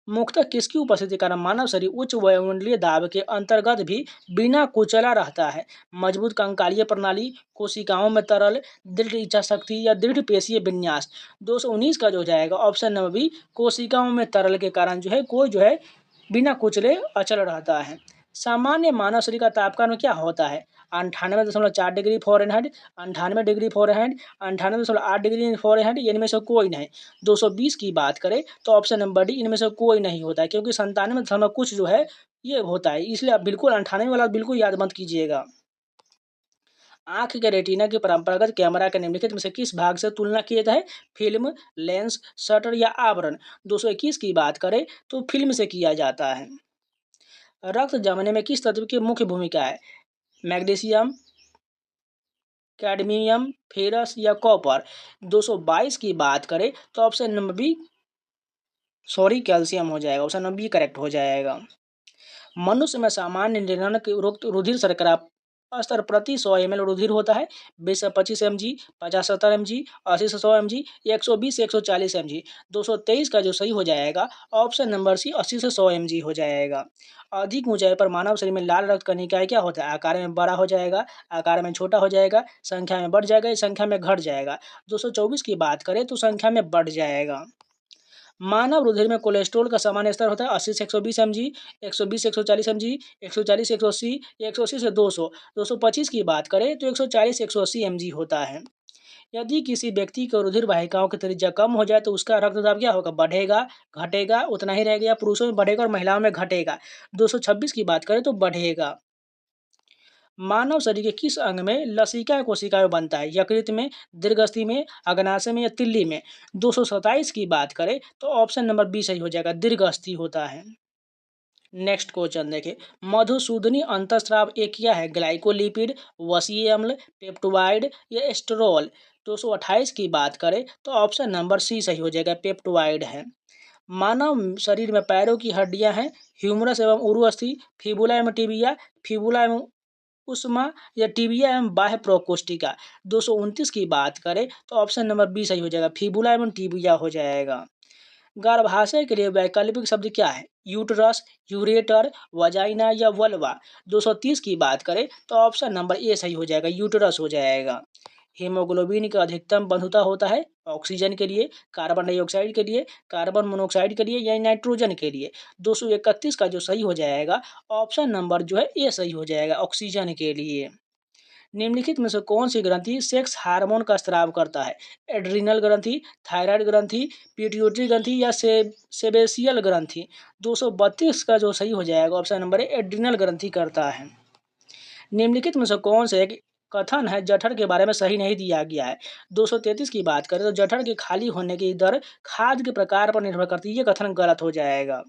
मुख्यतः किसकी उपस्थिति के कारण मानव शरीर उच्च वायुमंडलीय दाब के अंतर्गत भी बिना कुचला रहता है? मजबूत कंकालीय प्रणाली, कोशिकाओं में तरल, दृढ़ इच्छा शक्ति या दृढ़ पेशीय विन्यास। 219 का जो हो जाएगा ऑप्शन नंबर बी कोशिकाओं में तरल के कारण जो है कोई जो है बिना कुचले अचल रहता है। सामान्य मानव शरीर का तापमान क्या होता है? 98.4 degree Fahrenheit, 98 degree Fahrenheit, 98.8 degree Fahrenheit, इनमें से कोई नहीं। 220 की बात करें तो ऑप्शन नंबर डी इनमें से कोई नहीं होता है क्योंकि 97 कुछ जो है ये होता है, इसलिए आप बिल्कुल 98 वाला बिल्कुल याद मत कीजिएगा। आंख के रेटिना के परंपरागत कैमरा के निम्नलिखित में से किस भाग से तुलना किया जाता है? फिल्म, लेंस, शटर या आवरण। 221 की बात करें तो फिल्म से किया जाता है। रक्त जमने में किस तत्व की मुख्य भूमिका है? मैग्नीशियम, कैडमियम, फेरस या कॉपर। 222 की बात करें तो ऑप्शन नंबर बी कैल्शियम हो जाएगा। ऑप्शन नंबर बी करेक्ट हो जाएगा। मनुष्य में सामान्य निर्नय के रुधिर शर्करा स्तर प्रति 100 ml रुधिर होता है 20 से 25 mg, 50 से 70 mg, 80 से 100 mg, 120 से 140 mg। 223 का जो सही हो जाएगा ऑप्शन नंबर सी 80 से 100 mg हो जाएगा। अधिक ऊंचाई पर मानव शरीर में लाल रक्त कणिकाएं क्या होता है? आकार में बड़ा हो जाएगा, आकार में छोटा हो जाएगा, संख्या में बढ़ जाएगा, संख्या में घट जाएगा। 224 की बात करें तो संख्या में बढ़ जाएगा। मानव रुधिर में कोलेस्ट्रॉल का सामान्य स्तर होता है 80 से 120 mg, 120 से 140 mg, 140 से 180 या 180 से 200। 225 की बात करें तो 140 से 180 mg होता है। यदि किसी व्यक्ति की रुधिर वाहिकाओं की त्रिज्या कम हो जाए तो उसका रक्तदाब क्या होगा, बढ़ेगा, घटेगा, उतना ही रह गया। पुरुषों में बढ़ेगा और महिलाओं में घटेगा। 226 की बात करें तो बढ़ेगा। मानव शरीर के किस अंग में लसिका कोशिकाएं बनता है, यकृत में, दीर्घस्थि में, अग्नाशय में या तिल्ली में। 227 की बात करें तो ऑप्शन नंबर बी सही हो जाएगा, दीर्घस्थि होता है। नेक्स्ट क्वेश्चन देखिए, मधुसूदनी अंतःस्राव एक क्या है, ग्लाइकोलिपिड, वसीय अम्ल, पेप्टोवाइड या एस्टेरोल। 228 की बात करें तो ऑप्शन नंबर सी सही हो जाएगा, पेप्टोवाइड है। मानव शरीर में पैरों की हड्डियां हैं, ह्यूमरस एवं उरुअस्थि, फिबुला एवं टिबिया, फिबुला एवं उस्मा या टिबिया एवं बाह्य प्रोकोष्ठिका। 229 की बात करें तो ऑप्शन नंबर बी सही हो जाएगा, फिबुला एवं टिबिया हो जाएगा। गर्भाशय के लिए वैकल्पिक शब्द क्या है, यूटरस, यूरेटर, वजाइना या वल्वा। 230 की बात करें तो ऑप्शन नंबर ए सही हो जाएगा, यूटरस हो जाएगा। हीमोग्लोबिन का अधिकतम बंधुता होता है ऑक्सीजन के लिए, कार्बन डाइऑक्साइड के लिए, कार्बन मोनोऑक्साइड के लिए या नाइट्रोजन के लिए। 231 का जो सही हो जाएगा ऑप्शन नंबर जो है ए सही हो जाएगा, ऑक्सीजन के लिए। निम्नलिखित में से कौन सी ग्रंथि सेक्स हार्मोन का स्राव करता है, एड्रीनल ग्रंथि, थायराइड ग्रंथि, पिट्यूटरी ग्रंथि या सेबेसियल ग्रंथि। 232 का जो सही हो जाएगा ऑप्शन नंबर ए, एड्रीनल ग्रंथि करता है। निम्नलिखित में से कौन से एक कथन है जठर के बारे में सही नहीं दिया गया है। 233 की बात करें तो जठर के खाली होने की दर खाद्य के प्रकार पर निर्भर करती है, ये कथन गलत हो जाएगा।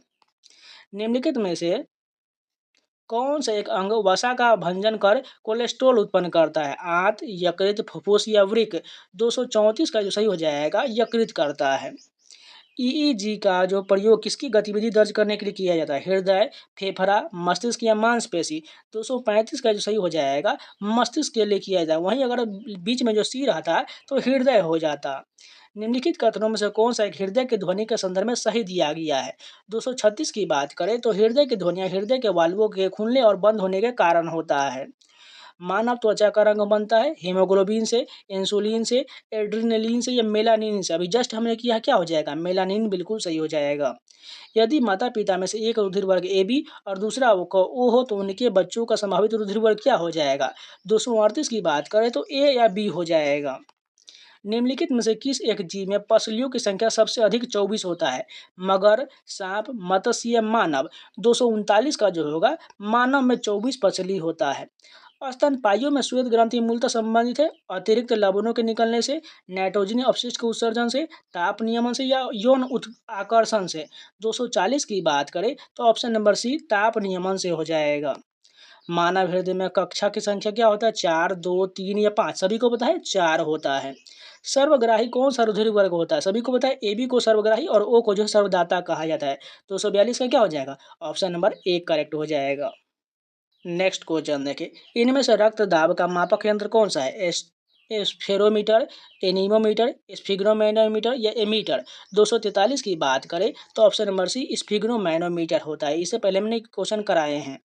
निम्नलिखित में से कौन सा एक अंग वसा का भंजन कर कोलेस्ट्रॉल उत्पन्न करता है, आंत, यकृत, फुफ्फुस या वृक्क। 234 का जो सही हो जाएगा यकृत करता है। ईईजी का जो प्रयोग किसकी गतिविधि दर्ज करने के लिए किया जाता है, हृदय, फेफड़ा, मस्तिष्क या मांसपेशी। 235 का जो सही हो जाएगा मस्तिष्क के लिए किया जाता है, वहीं अगर बीच में जो सी रहता तो हृदय हो जाता। निम्नलिखित कथनों में से कौन सा एक हृदय की ध्वनि के संदर्भ में सही दिया गया है। 236 की बात करें तो हृदय की ध्वनियां हृदय के वाल्वों के खुलने और बंद होने के कारण होता है। मानव त्वचा का रंग बनता है हीमोग्लोबिन से, इंसुलिन से, एड्रिनलिन से या मेलानिन से। अभी जस्ट हमने किया, क्या हो जाएगा, मेलानिन बिल्कुल सही हो जाएगा। यदि माता पिता में से एक रुधिर वर्ग ए बी और दूसरा ओ हो तो उनके बच्चों का संभावित रुधिर वर्ग क्या हो जाएगा। 238 की बात करें तो ए या बी हो जाएगा। निम्नलिखित में से किस एक जीव में पसलियों की संख्या सबसे अधिक 24 होता है, मगर, सांप, मत्स्य या मानव। 239 का जो होगा मानव में 24 पसली होता है। स्तनपाइयों में श्वेत ग्रंथि मूलतः संबंधित है अतिरिक्त लवणों के निकलने से, नाइट्रोजनी अपशिष्ट के उत्सर्जन से, ताप नियमन से या यौन आकर्षण से। 240 की बात करें तो ऑप्शन नंबर सी, ताप नियमन से हो जाएगा। मानव हृदय में कक्षा की संख्या क्या होता है, 4, 2, 3 या 5। सभी को पता है 4 होता है। सर्वग्राही कौन सा रुधिर वर्ग होता है, सभी को पता है ए बी को सर्वग्राही और ओ को जो सर्वदाता कहा जाता है। 242 का क्या हो जाएगा ऑप्शन नंबर ए करेक्ट हो जाएगा। नेक्स्ट क्वेश्चन देखिए, इनमें से रक्त दाब का मापक यंत्र कौन सा है, स्फेरोमीटर, एनीमोमीटर, स्फिग्नोमैनोमीटर या एमीटर। 243 की बात करें तो ऑप्शन नंबर सी, स्फिग्नोमैनोमीटर होता है। इससे पहले हमने क्वेश्चन कराए हैं।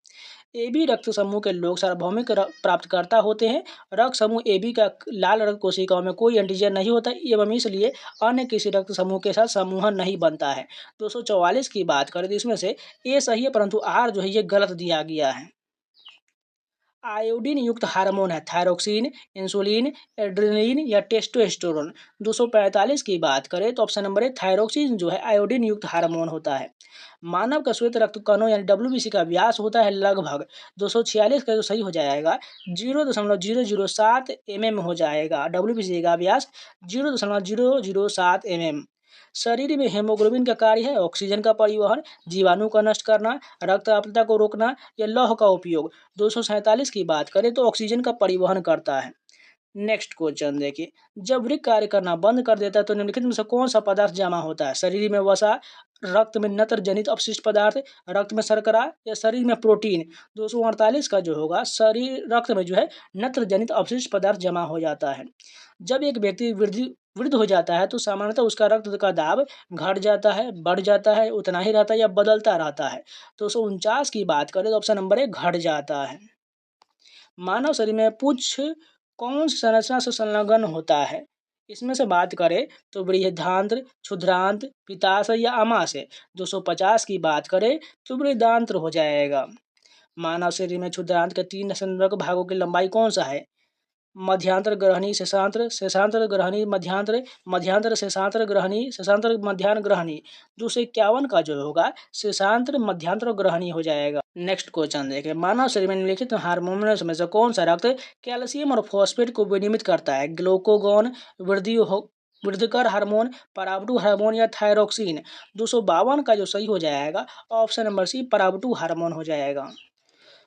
ए बी रक्त समूह के लोग सार्वभौमिक प्राप्तकर्ता होते हैं। रक्त समूह ए बी का लाल रक्त कोशिकाओं में कोई एंटीजन नहीं होता एवं इसलिए अन्य किसी रक्त समूह के साथ समूह नहीं बनता है। 244 की बात करें तो इसमें से ए सही है परंतु आर जो है ये गलत दिया गया है। आयोडीन युक्त हार्मोन है थायरोक्सिन, इंसुलिन, एड्रेनलिन या टेस्टोस्टेरोन। 245 की बात करें तो ऑप्शन नंबर ए, थायरोक्सिन जो है आयोडीन युक्त हार्मोन होता है। मानव का श्वेत रक्त कणों यानी डब्ल्यूबीसी का व्यास होता है लगभग। 246 का जो सही हो जाएगा 0.007 mm हो जाएगा। डब्ल्यूबीसी का व्यास 0.007 mm। शरीर में हेमोग्लोबिन का कार्य है ऑक्सीजन का परिवहन, जीवाणु का नष्ट करना, रक्त अल्पता को रोकना या लौह का उपयोग। 247 की बात करें तो ऑक्सीजन का परिवहन करता है। नेक्स्ट क्वेश्चन देखिए, जब वृक्क कार्य करना बंद कर देता है तो निम्नलिखित में से कौन सा पदार्थ जमा होता है, शरीर में वसा, रक्त में नत्र जनित अपशिष्ट पदार्थ, रक्त में शर्करा या शरीर में प्रोटीन। 248 का जो होगा शरीर रक्त में जो है नत्र जनित अपशिष्ट पदार्थ जमा हो जाता है। जब एक व्यक्ति वृद्ध हो जाता है तो सामान्यतः उसका रक्त का दाब घट जाता है, बढ़ जाता है, उतना ही रहता है या बदलता रहता है। 249 की बात करें तो ऑप्शन नंबर ए, घट जाता है। मानव शरीर में पुच्छ कौन सी संरचना से संलग्न होता है, इसमें से बात करें तो बृहदांत्र, क्षुद्रांत्र, पित्ताशय या आमाशय। 250 की बात करें तो बृहदांत्र हो जाएगा। मानव शरीर में क्षुद्रांत्र के 3 संलग्न भागों की लंबाई कौन सा है, मध्यांतर ग्रहणी शेषांतर, शेषांतर ग्रहणी मध्यांतर, मध्यांतर शेषांतर ग्रहणी, शेषांतर मध्यान्ह ग्रहणी। 251 का जो होगा शेषांतर मध्यांतर ग्रहणी हो जाएगा। नेक्स्ट क्वेश्चन देखें, मानव शरीर में निम्नलिखित हार्मोन्स में से कौन सा रक्त कैल्शियम और फॉस्फेट को विनियमित करता है? ग्लूकागॉन, वृद्धिकर हार्मोन, पराबटू हार्मोन या थायरोक्सिन। 252 का जो सही हो जाएगा ऑप्शन नंबर सी पराबटू हार्मोन हो जाएगा।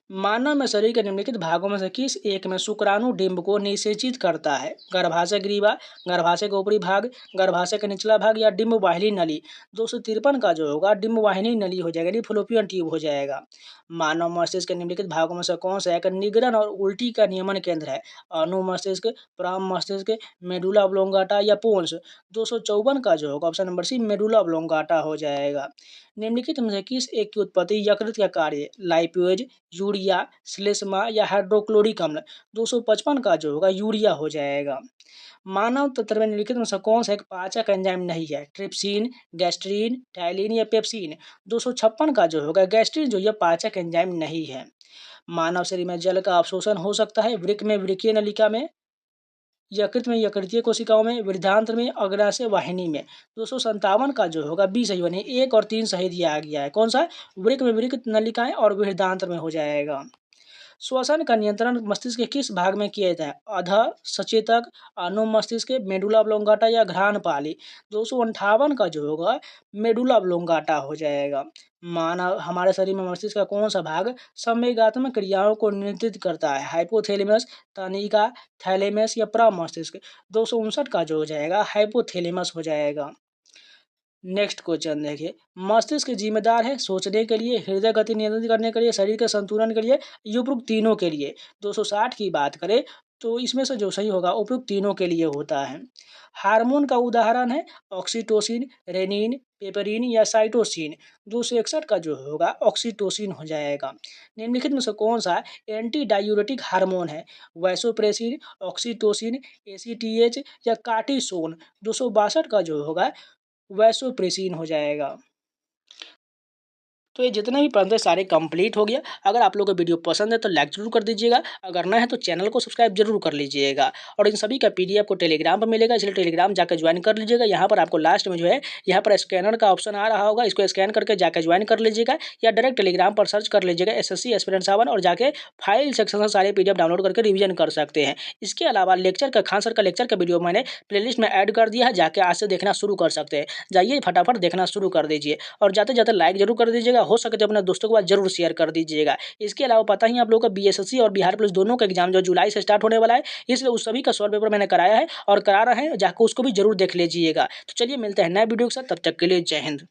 मानव में शरीर के निम्नलिखित भागों में से किस एक में शुक्राणु डिंब को निषेचित करता है? गर्भाशय ग्रीवा, गर्भाशय का ऊपरी भाग, गर्भाशय का निचला भाग या डिंब वाहिनी नली। 253 का जो होगा डिंब वाहिनी नली हो जाएगा, यानी फलोपियन ट्यूब हो जाएगा। मानव मस्तिष्क के निम्नलिखित भागों में से कौन सा एक निगरण और उल्टी का नियमन केंद्र है? अनु मस्तिष्क, प्राम मस्तिष्क, मेडुला ऑब्लोंगाटा या पोन्स। 254 का जो होगा ऑप्शन नंबर सी मेडुला ऑब्लोंगाटा हो जाएगा। निम्नलिखित में से किस एक की उत्पत्ति यकृत का कार्य? लाइपेज, यूरिया, श्लेष्मा या हाइड्रोक्लोरिक अम्ल। 255 का जो होगा यूरिया हो जाएगा। मानव तंत्र में निम्नलिखित में से कौन सा एक पाचक एंजाइम नहीं है? ट्रिप्सिन, गैस्ट्रीन, टाइलिन या पेप्सिन। 256 का जो होगा गैस्ट्रीन जो यह पाचक एंजाइम नहीं है। मानव शरीर में जल का अवशोषण हो सकता है वृक्क में वृक्कीय नलिका में, यकृत में यकृतीय कोशिकाओं में, वृद्धांत्र में, अग्नाशय वाहिनी में। 257 का जो होगा बी सही बने, 1 और 3 सही दिया गया है। कौन सा? वृक्क में वृक्क नलिकाएं और वृद्धांत्र में हो जाएगा। श्वसन का नियंत्रण मस्तिष्क के किस भाग में किया जाता है? अध सचेतक, अनुमस्तिष्क, मेडुला ऑब्लोंगाटा या घ्राणपाली। 258 का जो होगा मेडुला ऑब्लोंगाटा हो जाएगा। मानव हमारे शरीर में मस्तिष्क का कौन सा भाग संवेगात्मक क्रियाओं को नियंत्रित करता है? हाइपोथैलेमस, तनिका, थैलेमस या प्रमस्तिष्क। 259 का जो हो जाएगा हाइपोथैलेमस हो जाएगा। नेक्स्ट क्वेश्चन देखिए, मस्तिष्क जिम्मेदार है सोचने के लिए, हृदय गति नियंत्रित करने के लिए, शरीर के संतुलन के लिए, उपयुक्त तीनों के लिए। 260 की बात करें तो इसमें से जो सही होगा उपयुक्त तीनों के लिए होता है। हार्मोन का उदाहरण है ऑक्सीटोसिन, रेनिन, पेपरिन या साइटोसिन। 261 का जो होगा ऑक्सीटोसिन हो जाएगा। निम्नलिखित में से कौन सा एंटी डायूरेटिक हार्मोन है? वैसोप्रेसिन, ऑक्सीटोसिन, एसीटीएच या कार्टिसोन। 262 का जो होगा वैसोप्रेसिन हो जाएगा। तो ये जितने भी पॉइंट सारे कंप्लीट हो गया। अगर आप लोगों को वीडियो पसंद है तो लाइक जरूर कर दीजिएगा, अगर नया है तो चैनल को सब्सक्राइब जरूर कर लीजिएगा। और इन सभी का पीडीएफ को टेलीग्राम पर मिलेगा, इसलिए टेलीग्राम जाकर ज्वाइन कर लीजिएगा। यहाँ पर आपको लास्ट में जो है यहाँ पर स्कैनर का ऑप्शन आ रहा होगा, इसको स्कैन करके जाकर ज्वाइन कर लीजिएगा, या डायरेक्ट टेलीग्राम पर सर्च कर लीजिएगा SSC एस्पिरेंट 7 और जाके फाइल सेक्शन से सारे पीडीएफ डाउनलोड करके रिविजन कर सकते हैं। इसके अलावा लेक्चर का खान सर का लेक्चर का वीडियो मैंने प्लेलिस्ट में ऐड कर दिया है, जाके आज से देखना शुरू कर सकते हैं। जाइए फटाफट देखना शुरू कर दीजिए, और जाते जाते लाइक जरूर कर दीजिएगा, हो सके तो अपने दोस्तों के बाद जरूर शेयर कर दीजिएगा। इसके अलावा पता ही आप लोगों का BSSC और बिहार पुलिस दोनों का एग्जाम जो जुलाई से स्टार्ट होने वाला है, इसलिए उस सभी का सॉल्व पेपर मैंने कराया है और करा रहे हैं, जाकर उसको भी जरूर देख लीजिएगा। तो चलिए मिलते हैं नए वीडियो के साथ, तब तक के लिए जय हिंद।